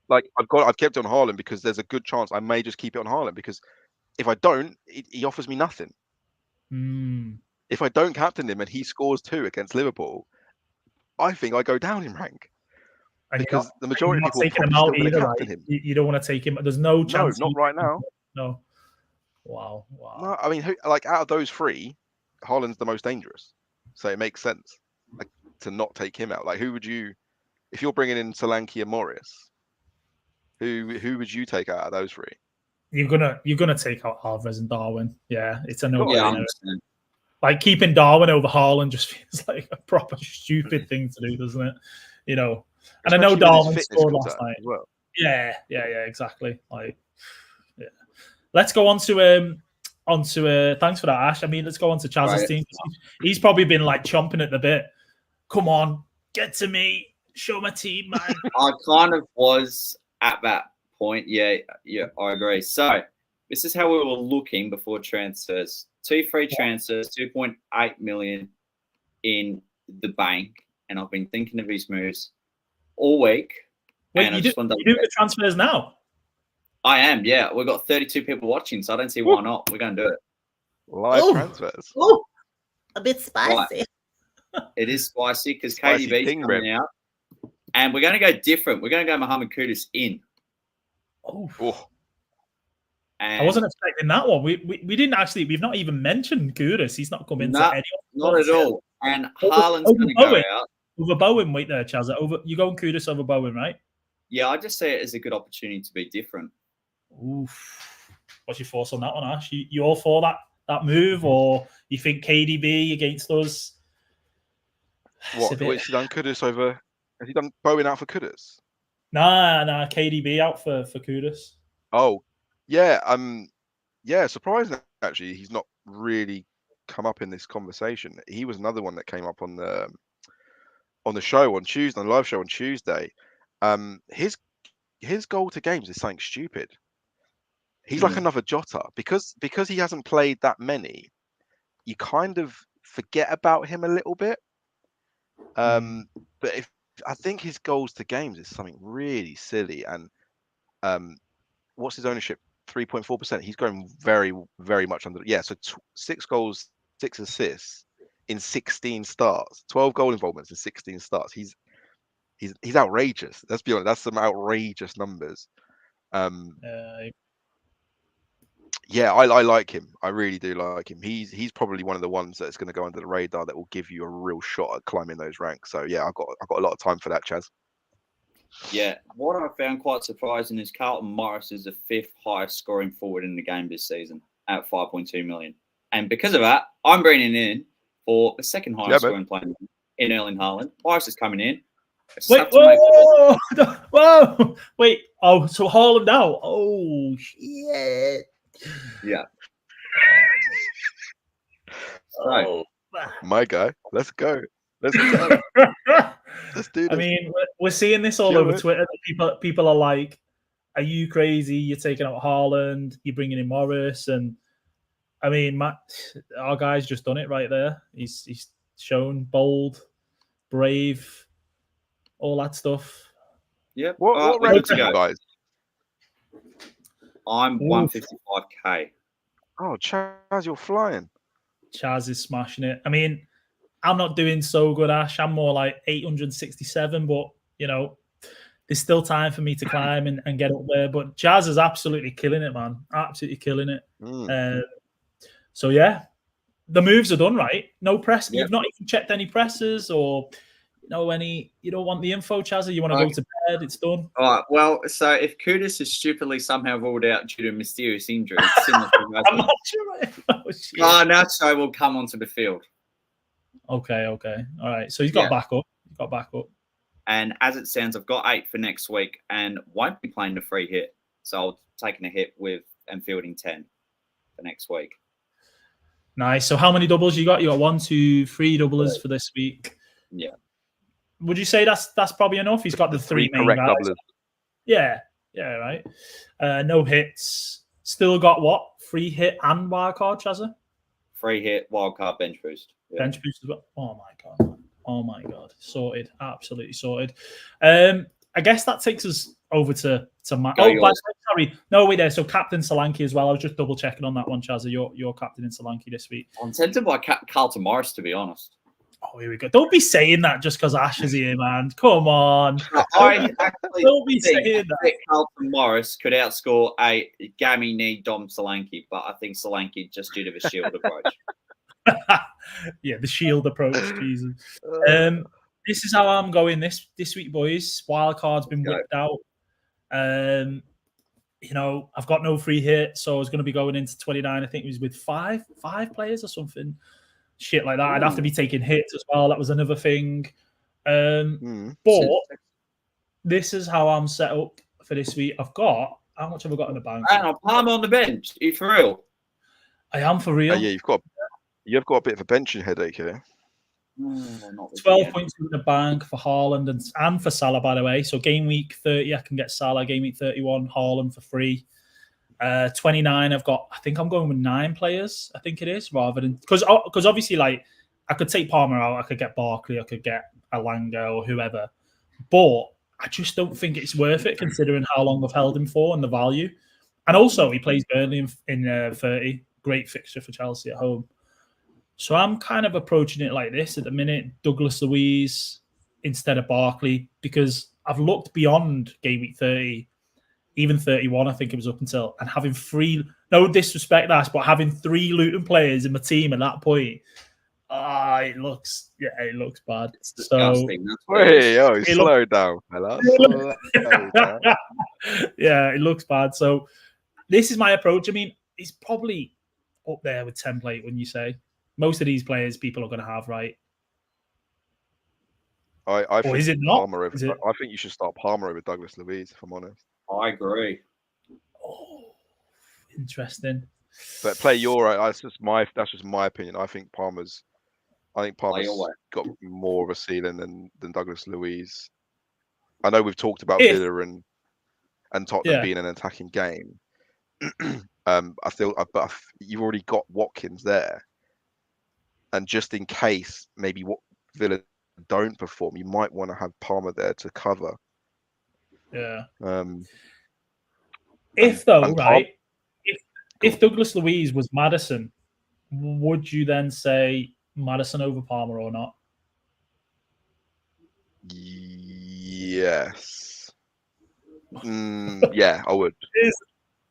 I've kept it on Haaland because there's a good chance I may just keep it on Haaland because if I don't, he offers me nothing. If I don't captain him and he scores 2 against Liverpool, I think I go down in rank. Because the majority of people are probably still going to captain him. You don't want to take him. There's no chance. No, not right now. No. Wow. No, I mean, out of those 3, Haaland's the most dangerous. So it makes sense to not take him out. Like, who would you, if you're bringing in Solanke and Morris, who would you take out of those 3? You're gonna take out Alvarez and Darwin. Yeah, it's a no-brainer. Yeah, like keeping Darwin over Haaland just feels like a proper stupid thing to do, doesn't it? You know. And especially I know Darwin scored last night. As well. Yeah, exactly. Let's go on to thanks for that, Ash. I mean, let's go on to Chaz's team. He's probably been like chomping at the bit. Come on, get to me, show my team, man. I kind of was at that point. Yeah, I agree. So this is how we were looking before transfers. 2 free transfers, 2.8 million in the bank, and I've been thinking of these moves all week. Wait, you do the transfers now? I am, yeah. We've got 32 people watching, so I don't see why not. We're going to do it. Live transfers. Oh, a bit spicy. Right. It is spicy because KDB's coming out. And we're going to go different. We're going to go Mohamed Kudus in. Oh. And I wasn't expecting that one. We didn't actually, we've not even mentioned Kudus. He's not come into anyone. Not at all. And Haaland's going to go out. Over Bowen, wait there, Chaz. You going Kudus over Bowen, right? Yeah, I just see it as a good opportunity to be different. Oof. What's your thoughts on that one, Ash? You all for that move, or you think KDB against us? What? Has he done Kudus over? Has he done Bowen out for Kudus? Nah, KDB out for Kudus. Oh, yeah. Yeah, surprising actually. He's not really come up in this conversation. He was another one that came up on the on the show on Tuesday, on the live show on Tuesday, his goal to games is something stupid. He's like another Jota because he hasn't played that many. You kind of forget about him a little bit. But I think his goals to games is something really silly. And what's his ownership? 3.4%. He's going very, very much under. Yeah, so 6 goals, 6 assists in 16 starts, 12 goal involvements in 16 starts. He's outrageous. Let's be honest. That's some outrageous numbers. Yeah, I like him. I really do like him. He's probably one of the ones that's going to go under the radar that will give you a real shot at climbing those ranks. So yeah, I've got a lot of time for that, Chaz. Yeah, what I found quite surprising is Carlton Morris is the 5th highest scoring forward in the game this season at 5.2 million. And because of that, I'm bringing in for the 2nd highest scoring player in Erling Haaland. Morris is coming in. Wait, whoa! Wait, oh, so Haaland out? Oh, shit. Yeah. Oh, my guy, let's go. Let's do this. I mean, we're seeing this all over Twitter. People are like, "Are you crazy? You're taking out Haaland. You're bringing in Morris." And I mean, our guy's just done it right there. He's shown bold, brave, all that stuff. Yep. What rank are you guys? I'm 155k. Oh, Chaz, you're flying. Chaz is smashing it. I mean, I'm not doing so good, Ash. I'm more like 867, but, you know, there's still time for me to climb and get up there. But Chaz is absolutely killing it, man. Absolutely killing it. So, yeah, the moves are done, right? No press. Yep. You've not even checked any presses or, you don't want the info, Chaz, you want to go to bed, it's done. All right, well, so if Kudus is stupidly somehow ruled out due to a mysterious injury, similar to I'm not sure. Nacho will come onto the field. Okay. All right, so he's got back up. And as it stands, I've got 8 for next week and won't be playing the free hit. So I'll taking a hit with and fielding 10 for next week. Nice. So how many doubles you got? You got 1, 2, 3 doublers for this week. Yeah. Would you say that's probably enough? He's got the 3 main correct guys. doublers. Yeah, right. No hits. Still got what? Free hit and wild card, Chazza? Free hit, wild card, bench boost. Yeah. Bench boost as well. Oh my god. Sorted. Absolutely sorted. I guess that takes us over to Matt. Sorry. No, wait there. So Captain Solanke as well. I was just double checking on that one, Chazza. You're captain in Solanke this week. I'm tempted by Carlton Morris, to be honest. Oh, here we go. Don't be saying that just because Ash is here, man. Come on. I actually don't be saying that. Carlton Morris could outscore a Gammy Knee Dom Solanke, but I think Solanke just due to the shield approach. Yeah, the shield approach, Jesus. This is how I'm going this week, boys. Wild card's been whipped out. You know, I've got no free hit, so I was going to be going into 29. I think it was with five players or something. Shit like that. I'd have to be taking hits as well. That was another thing. But this is how I'm set up for this week. How much have I got in the bank? I'm on the bench. Are you for real? I am for real. Yeah, you've got a bit of a benching headache here. 12 points in the bank for Haaland and for Salah, by the way. So game week 30, I can get Salah. Game week 31, Haaland for free. 29, I think I'm going with 9 players, I think it is, rather than because obviously, like, I could take Palmer out, I could get Barkley, I could get Alanga or whoever, but I just don't think it's worth it considering how long I've held him for and the value. And also, he plays Burnley in 30, great fixture for Chelsea at home. So I'm kind of approaching it like this at the minute: Douglas Luiz instead of Barkley, because I've looked beyond game week 30. Even 31, I think it was up until, and having 3, no disrespect, Ash, but having 3 Luton players in my team at that point, it looks bad. It's disgusting. Slow down, fella. Yeah, it looks bad. So this is my approach. I mean, it's probably up there with template when you say most of these players people are going to have, right? I think is it not? I think you should start Palmer over Douglas Luiz, if I'm honest. I agree. Oh, interesting. But play your. That's just my opinion. I think Palmer's I think Play Palmer's your way. got more of a ceiling than Douglas Luiz. I know we've talked about If- Villa and Tottenham Yeah. being an attacking game. I feel, but you've already got Watkins there, and just in case maybe what Villa don't perform, you might want to have Palmer there to cover. Yeah. And right, if Douglas Luiz was Maddison, would you then say Maddison over Palmer or not? Yes. Yeah, I would.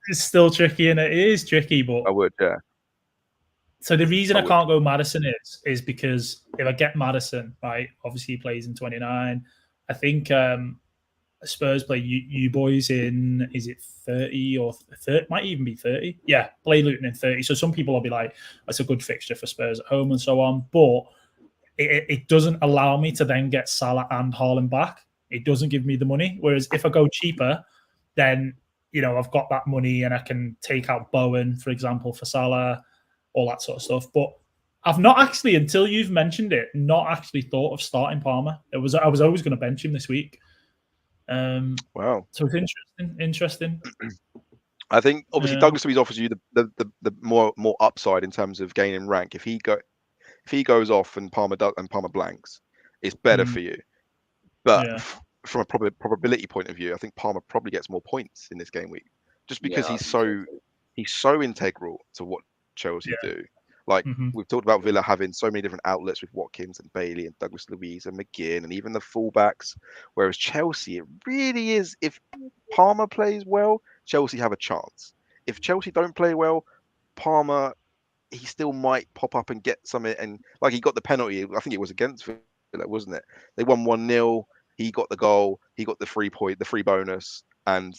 It's still tricky, and it is tricky, but I would, yeah. So the reason I would. can't go Maddison is because if I get Maddison, right, obviously he plays in 29. I think Spurs play you boys in, is it 30 or 30? Might even be 30. Yeah, play Luton in 30. So some people will be like, that's a good fixture for Spurs at home and so on. But it doesn't allow me to then get Salah and Haaland back. It doesn't give me the money. Whereas if I go cheaper, then, I've got that money and I can take out Bowen, for example, for Salah, all that sort of stuff. But I've not actually, until you've mentioned it, not actually thought of starting Palmer. I was always going to bench him this week. Wow. So it's interesting. I think obviously Douglas Luiz offers you the more upside in terms of gaining rank. If he goes off and Palmer blanks, it's better for you. But from a probability point of view, I think Palmer probably gets more points in this game week, just because he's so integral to what Chelsea do. Like we've talked about Villa having so many different outlets with Watkins and Bailey and Douglas Luiz and McGinn and even the fullbacks, whereas Chelsea, it really is, if Palmer plays well, Chelsea have a chance. If Chelsea don't play well, Palmer, he still might pop up and get something. And like he got the penalty, I think it was against Villa, wasn't it? They won 1-0. He got the goal. He got the free bonus, and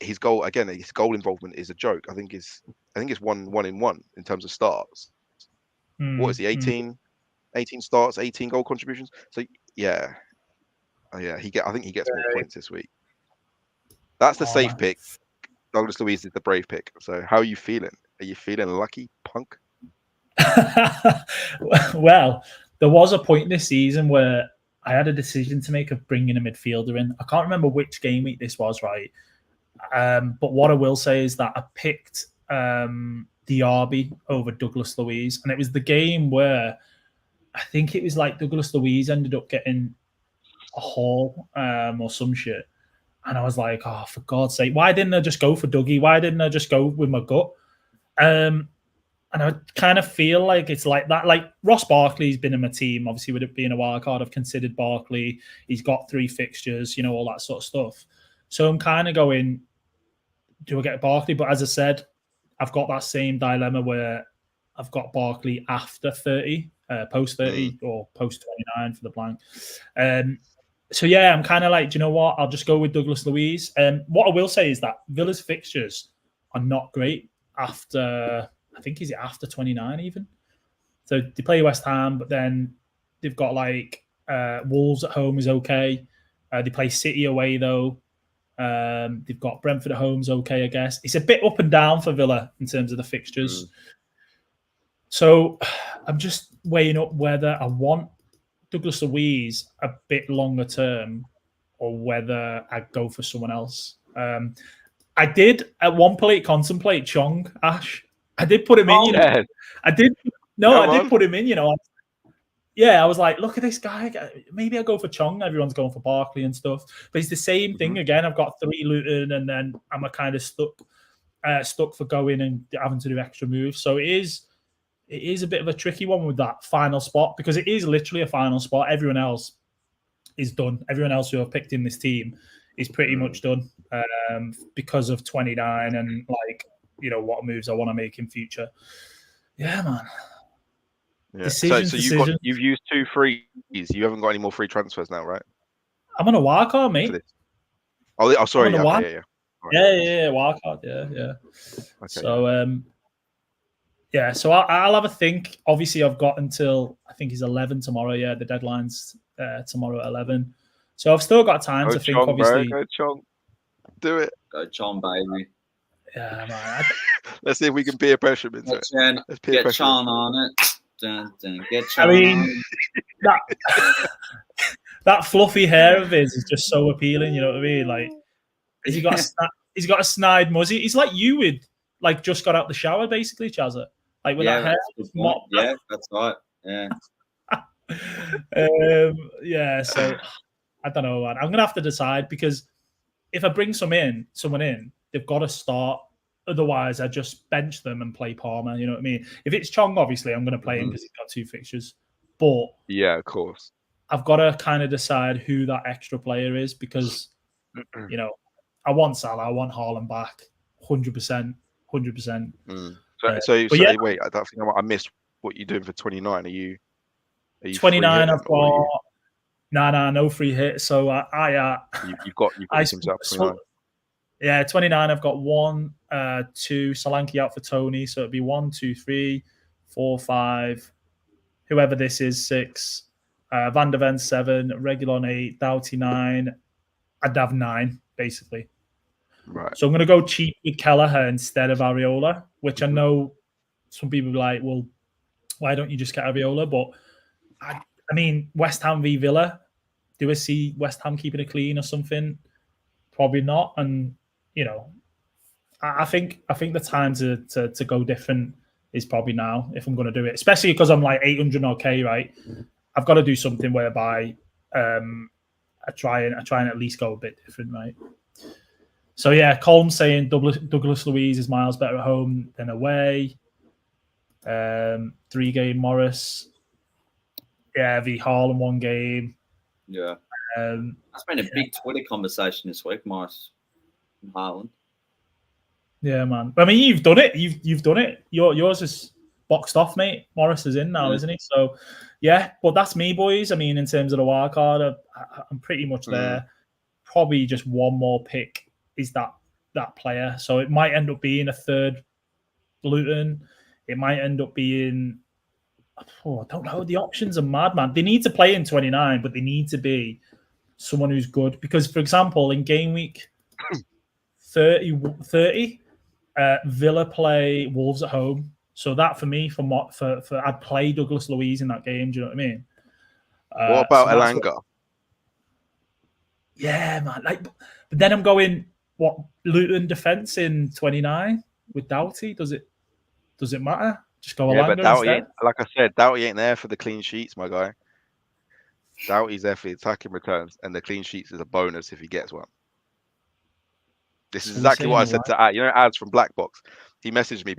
his goal involvement is a joke. I think it's 1-in-1 in terms of starts. What is he? 18 starts, 18 goal contributions. So yeah, I think he gets more points this week. That's the safe pick. Douglas Luiz is the brave pick. So how are you feeling? Are you feeling lucky, punk? Well, there was a point this season where I had a decision to make of bringing a midfielder in. I can't remember which game week this was, right? But what I will say is that I picked Diaby over Douglas Luiz, and it was the game where I think it was like Douglas Luiz ended up getting a haul or some shit, and I was like, oh, for God's sake, why didn't I just go for Dougie? Why didn't I just go with my gut? And I kind of feel like it's like that. Like Ross Barkley's been in my team, obviously with it being a wild card. I've considered Barkley. He's got 3 fixtures, all that sort of stuff. So I'm kind of going, do I get Barkley? But as I said, I've got that same dilemma where I've got Barkley after 30, post 30 or post 29 for the blank. So yeah, I'm kind of like, do you know what? I'll just go with Douglas Luiz. What I will say is that Villa's fixtures are not great after, I think, is it after 29 even? So they play West Ham, but then they've got like Wolves at home is okay. They play City away though. They've got Brentford at home's okay, I guess. It's a bit up and down for Villa in terms of the fixtures. So I'm just weighing up whether I want Douglas Luiz a bit longer term or whether I go for someone else. I did at one point contemplate Chong, Ash. I did put him in, I did put him in, Yeah, I was like, look at this guy. Maybe I'll go for Chong. Everyone's going for Barkley and stuff. But it's the same thing again. I've got 3 Luton and then I'm kind of stuck for going and having to do extra moves. So it is a bit of a tricky one with that final spot because it is literally a final spot. Everyone else is done. Everyone else who I've picked in this team is pretty much done because of 29 and like, what moves I want to make in future. Yeah, man. Yeah. So you've used 2 frees. You haven't got any more free transfers now, right? I'm on a wild card, mate. Oh, sorry. Yeah, right. wild card. Yeah. Okay. So, so I'll have a think. Obviously, I've got until I think it's 11 tomorrow. Yeah, the deadline's tomorrow at 11. So I've still got time to think. Chong, obviously, bro. Go Chong. Do it. Go Chong, baby. Yeah, man. Let's see if we can peer pressure him into it. Get Chong on it. Get I your mean, that fluffy hair of his is just so appealing. You know what I mean? Like, he's got a snide muzzy. He's like you with like just got out the shower, basically, Chazza. Like with that hair. Yeah, that's right. Yeah. Yeah. So I don't know, man. I'm gonna have to decide because if I bring someone in, they've got to start. Otherwise, I just bench them and play Palmer. You know what I mean? If it's Chong, obviously, I'm going to play him because he's got 2 fixtures. But yeah, of course, I've got to kind of decide who that extra player is because, you know, I want Salah, I want Haaland back, 100%. So yeah. wait, I don't think I missed what you're doing for 29. Are you 29? I've got no free hit. So you've got himself 29. Yeah, 29. I've got 1, 2, Solanke out for Tony. So it'd be 1, 2, 3, 4, 5. Whoever this is, 6. Van der Ven 7. Reguilon 8. Doughty 9. I'd have 9, basically. Right. So I'm going to go cheap with Kelleher instead of Areola, which I know some people be like, well, why don't you just get Areola? But I mean, West Ham v Villa. Do I see West Ham keeping it clean or something? Probably not. And you know, I think the time to go different is probably now if I'm going to do it, especially because I'm like 800 OK, right? I've got to do something whereby I try and at least go a bit different, right? So yeah, Colm's saying Douglas Luiz is miles better at home than away. 3-game Morris, yeah, v Haaland 1 game. Yeah, that's been a big Twitter conversation this week, Morris and Haaland. Yeah, man. I mean, you've done it. You've done it. Yours is boxed off, mate. Morris is in now, isn't he? So, yeah. But that's me, boys. I mean, in terms of the wild card, I'm pretty much there. Probably just one more pick is that player. So it might end up being a 3rd Luton. It might end up being. Oh, I don't know. The options are mad, man. They need to play in 29, but they need to be someone who's good. Because, for example, in game week 30. Villa play Wolves at home, so that for me, for I'd play Douglas Luiz in that game. Do you know what I mean? What about Elanga? Yeah, man. Like, but then I'm going what Luton defense in 29 with Doughty. Does it matter? Just go Elanga but Doughty instead. Like I said, Doughty ain't there for the clean sheets, my guy. Doughty's there for the attacking returns, and the clean sheets is a bonus if he gets one. This is exactly what I said to Ad. You know, Ads from Black Box. He messaged me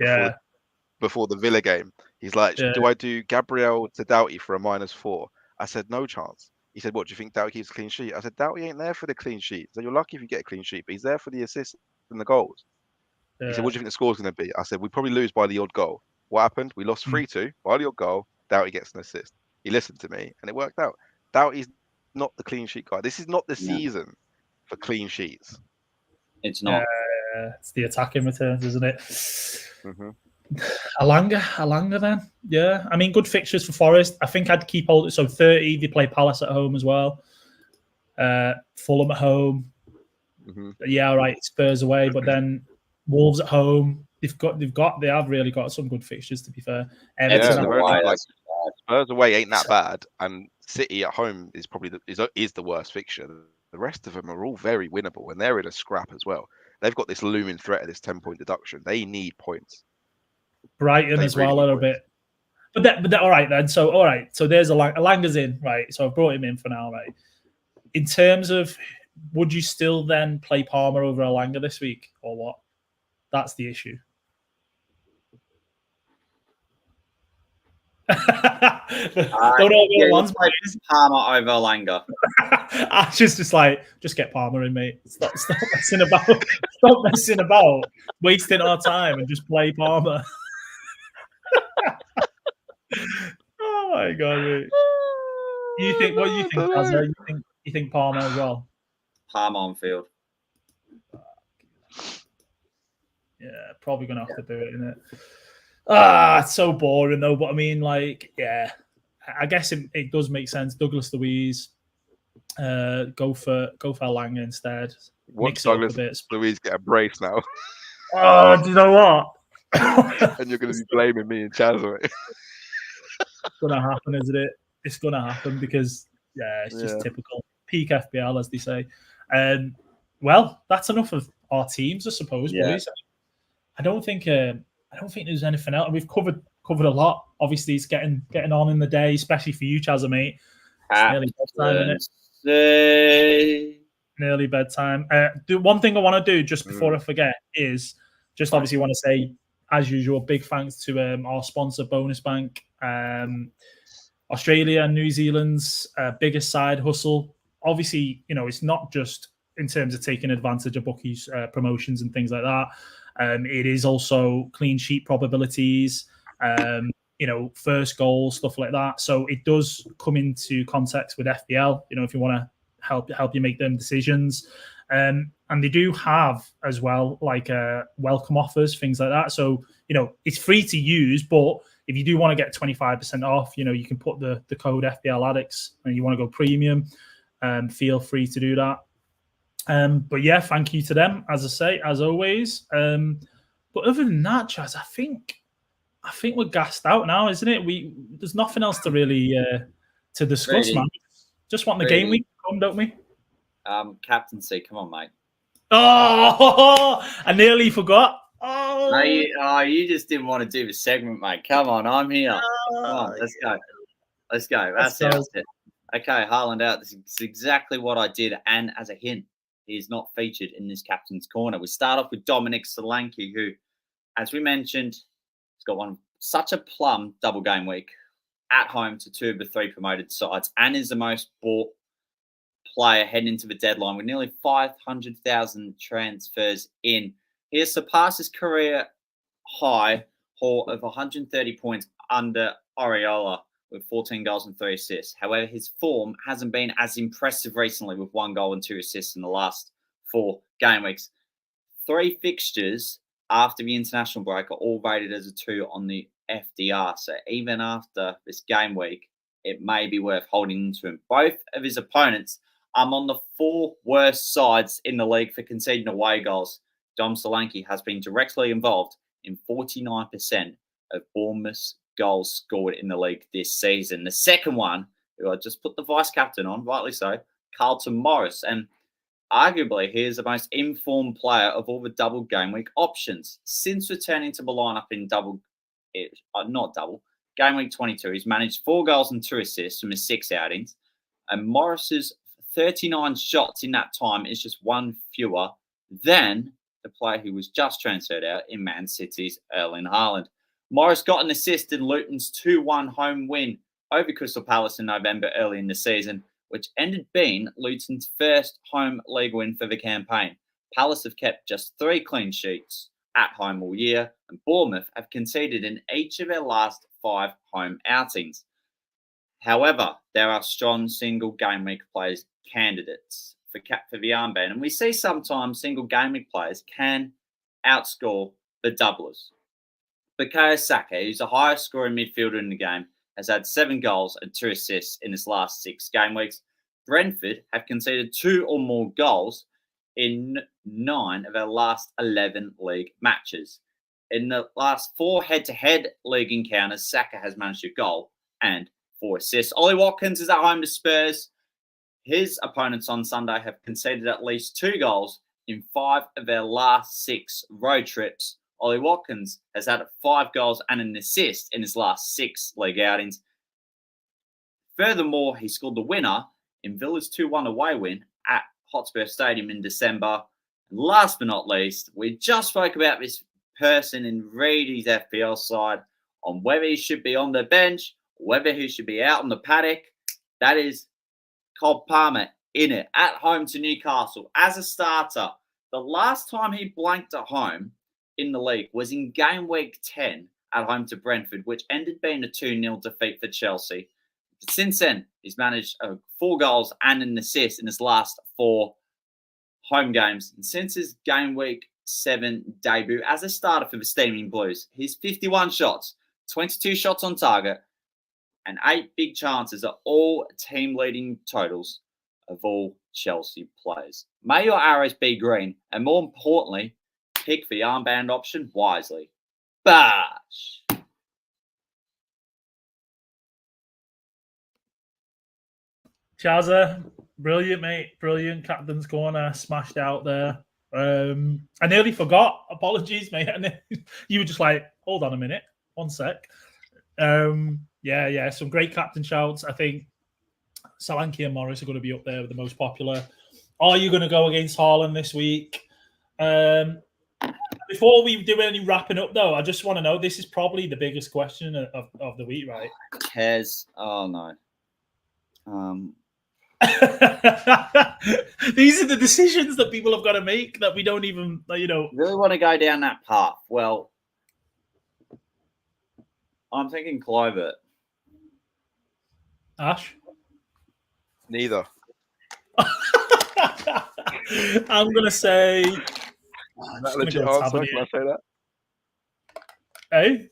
before the Villa game. He's like, do I do Gabriel to Doughty for a -4? I said, no chance. He said, what, do you think Doughty keeps a clean sheet? I said, Doughty ain't there for the clean sheet. So you're lucky if you get a clean sheet, but he's there for the assists and the goals. He said, what do you think the score's going to be? I said, we probably lose by the odd goal. What happened? We lost 3-2 by the odd goal. Doughty gets an assist. He listened to me, and it worked out. Doughty's not the clean sheet guy. This is not the season for clean sheets. It's not. It's the attacking returns, isn't it? Alanga then. Yeah. I mean, good fixtures for Forest. I think I'd keep all. So 30, they play Palace at home as well. Fulham at home. Yeah, all right. Spurs away, but then Wolves at home. They have really got some good fixtures, to be fair. Spurs away ain't that bad, and City at home is probably is the worst fixture. The rest of them are all very winnable, and they're in a scrap as well. They've got this looming threat of this 10-point deduction. They need points. Brighton as well a little bit. But all right then. So all right. So there's Alanga's in, right? So I've brought him in for now, right? In terms of, would you still then play Palmer over Alanga this week, or what? That's the issue. Don't know one's Palmer over Alanga. I just like, just get Palmer in, mate. Stop messing about. Stop messing about, wasting our time, and just play Palmer. Oh my god, mate. What do you think, Azza? You think Palmer as well? Palmer on field. Yeah, probably gonna have to do it, innit? It's so boring though. But I mean, like, yeah, I guess it does make sense. Douglas Luiz, go for Alanga instead. Once Douglas Luiz get a brace now. Oh, do you know what? And you're going to be blaming me and Chaz, right? gonna happen, isn't it? It's gonna happen because it's just typical peak FPL, as they say. Well, that's enough of our teams, I suppose, boys. I don't think there's anything else. We've covered a lot. Obviously, it's getting on in the day, especially for you, Chaz, mate. It's nearly bedtime, isn't it? Nearly bedtime. The one thing I want to do just before I forget is just obviously want to say, as usual, big thanks to our sponsor, Bonus Bank, Australia and New Zealand's biggest side hustle. Obviously, it's not just in terms of taking advantage of bookies, promotions and things like that. It is also clean sheet probabilities, first goal, stuff like that. So it does come into context with FPL, if you want to help you make them decisions. And they do have as well, like welcome offers, things like that. So, it's free to use, but if you do want to get 25% off, you can put the code FPL Addicts and you want to go premium, feel free to do that. But yeah, thank you to them, as I say, as always. But other than that, Chaz, I think we're gassed out now, isn't it? There's nothing else to really to discuss, man. Just want the game week to come, don't we? Captaincy, come on, mate. Oh, I nearly forgot. No, you just didn't want to do the segment, mate. Come on, I'm here. Come on, let's go. Let's go. That's it. Okay, Haaland out. This is exactly what I did. And as a hint, he is not featured in this captain's corner. We start off with Dominic Solanke, who, as we mentioned, has got such a plum double game week at home to 2 of the 3 promoted sides and is the most bought player heading into the deadline with nearly 500,000 transfers in. He has surpassed his career high haul of 130 points under Oriola with 14 goals and 3 assists. However, his form hasn't been as impressive recently with 1 goal and 2 assists in the last 4 game weeks. 3 fixtures after the international break are all rated as a 2 on the FDR. So even after this game week, it may be worth holding into him. Both of his opponents are on the 4 worst sides in the league for conceding away goals. Dom Solanke has been directly involved in 49% of Bournemouth's goals scored in the league this season. The second one, who I just put the vice captain on, rightly so, Carlton Morris. And arguably, he is the most informed player of all the double game week options. Since returning to the lineup in game week 22, he's managed 4 goals and 2 assists from his 6 outings. And Morris's 39 shots in that time is just 1 fewer than the player who was just transferred out in Man City's Erling Haaland. Morris got an assist in Luton's 2-1 home win over Crystal Palace in November early in the season, which ended being Luton's first home league win for the campaign. Palace have kept just 3 clean sheets at home all year, and Bournemouth have conceded in each of their last 5 home outings. However, there are strong single game week players candidates for the armband, and we see sometimes single game week players can outscore the doublers. Bukayo Saka, who's the highest scoring midfielder in the game, has had 7 goals and 2 assists in his last 6 game weeks. Brentford have conceded 2 or more goals in 9 of their last 11 league matches. In the last 4 head-to-head league encounters, Saka has managed a goal and 4 assists. Ollie Watkins is at home to Spurs. His opponents on Sunday have conceded at least 2 goals in 5 of their last 6 road trips. Ollie Watkins has had 5 goals and an assist in his last 6 league outings. Furthermore, he scored the winner in Villa's 2-1 away win at Hotspur Stadium in December. And last but not least, we just spoke about this person in Reedy's FPL side on whether he should be on the bench, whether he should be out on the paddock. That is Cole Palmer in it, at home to Newcastle as a starter. The last time he blanked at home in the league was in game week 10 at home to Brentford, which ended being a 2-0 defeat for Chelsea. But since then, he's managed 4 goals and an assist in his last 4 home games. And since his game week 7 debut as a starter for the Steaming Blues, his 51 shots, 22 shots on target, and 8 big chances are all team-leading totals of all Chelsea players. May your arrows be green, and more importantly, pick the armband option wisely. Bash! Jazza, brilliant, mate. Brilliant. Captain's corner, smashed out there. I nearly forgot. Apologies, mate. And you were just like, hold on a minute. 1 sec. Yeah. Some great captain shouts. I think Solanke and Morris are going to be up there with the most popular. Are you going to go against Haaland this week? Before we do any wrapping up, though, I just want to know, this is probably the biggest question of the week, right? Oh, no. These are the decisions that people have got to make that we don't even, really want to go down that path. Well, I'm thinking Kluivert. Ash? Neither. I'm going to say... Is that a legit answer? Can I say that? Hey? Is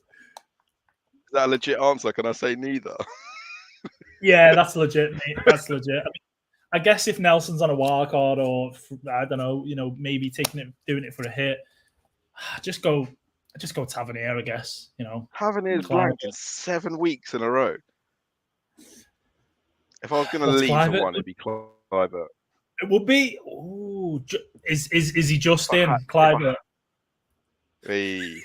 that a legit answer? Can I say neither? Yeah, that's legit, mate. That's legit. I guess if Nelson's on a wild card, or I don't know, maybe doing it for a hit, just go Tavernier, I guess. Tavernier's blanked in 7 weeks in a row. If I was going to leave for one, it'd be Kluivert. It would be. Ooh, is he just in Kluivert? Hey.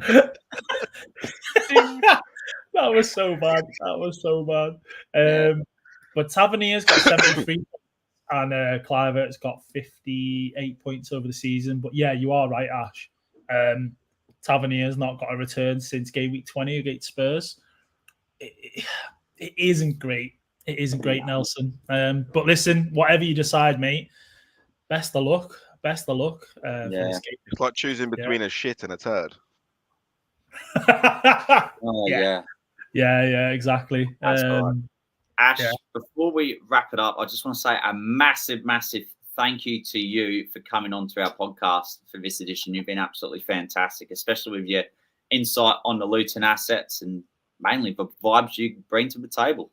That was so bad. But Tavernier's got 73 and Kluivert's got 58 points over the season. But yeah, you are right, Ash. Tavernier's not got a return since game week 20 against Spurs. It isn't great. It isn't great, Nelson. But listen, whatever you decide, mate, best of luck. For this game. It's like choosing between a shit and a turd. Yeah, exactly. That's right. Ash, before we wrap it up, I just want to say a massive thank you to you for coming on to our podcast for this edition. You've been absolutely fantastic, especially with your insight on the Luton assets and mainly the vibes you bring to the table.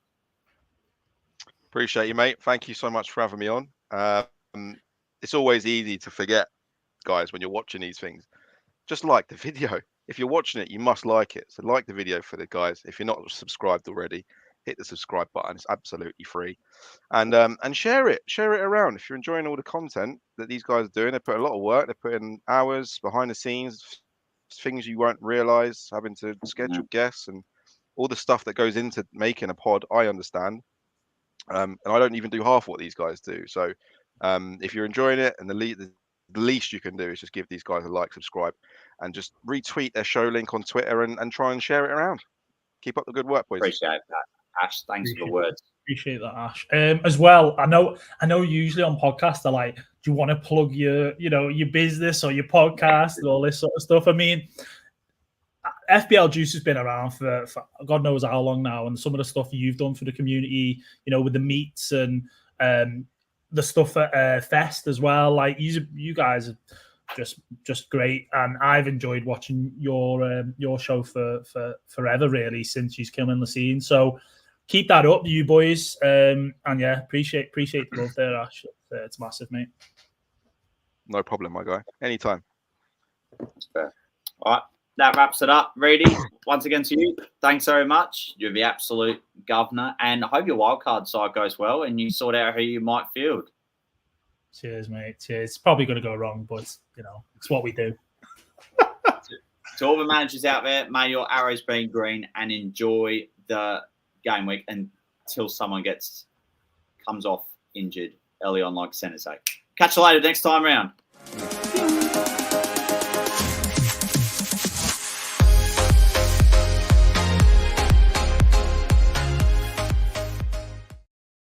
Appreciate you, mate. Thank you so much for having me on. It's always easy to forget, guys, when you're watching these things. Just like the video. If you're watching it, you must like it. So like the video for the guys. If you're not subscribed already, hit the subscribe button. It's absolutely free. And share it. Share it around. If you're enjoying all the content that these guys are doing, they put a lot of work. They put in hours behind the scenes, things you won't realize, having to schedule guests and all the stuff that goes into making a pod. I understand. And I don't even do half what these guys do. So if you're enjoying it, and the least you can do is just give these guys a like, subscribe, and just retweet their show link on Twitter and try and share it around. Keep up the good work, boys. Appreciate that, Ash. Thanks for the words. Appreciate that, Ash. As well, I know usually on podcasts they're like, do you want to plug your business or your podcast and all this sort of stuff? I mean, FPL Juice has been around for God knows how long now, and some of the stuff you've done for the community, with the meets and the stuff at Fest as well. Like you guys are just great, and I've enjoyed watching your show for forever, really, since you've come in the scene. So keep that up, you boys, and yeah, appreciate the love there, Ash. It's massive, mate. No problem, my guy. Anytime. That's fair. All right. That wraps it up. Reedy, once again to you, thanks very much. You're the absolute governor, and I hope your wildcard side goes well and you sort out who you might field. Cheers, mate. Cheers. It's probably going to go wrong, but, it's what we do. To all the managers out there, may your arrows be green and enjoy the game week until someone comes off injured early on like Senate. Catch you later next time round.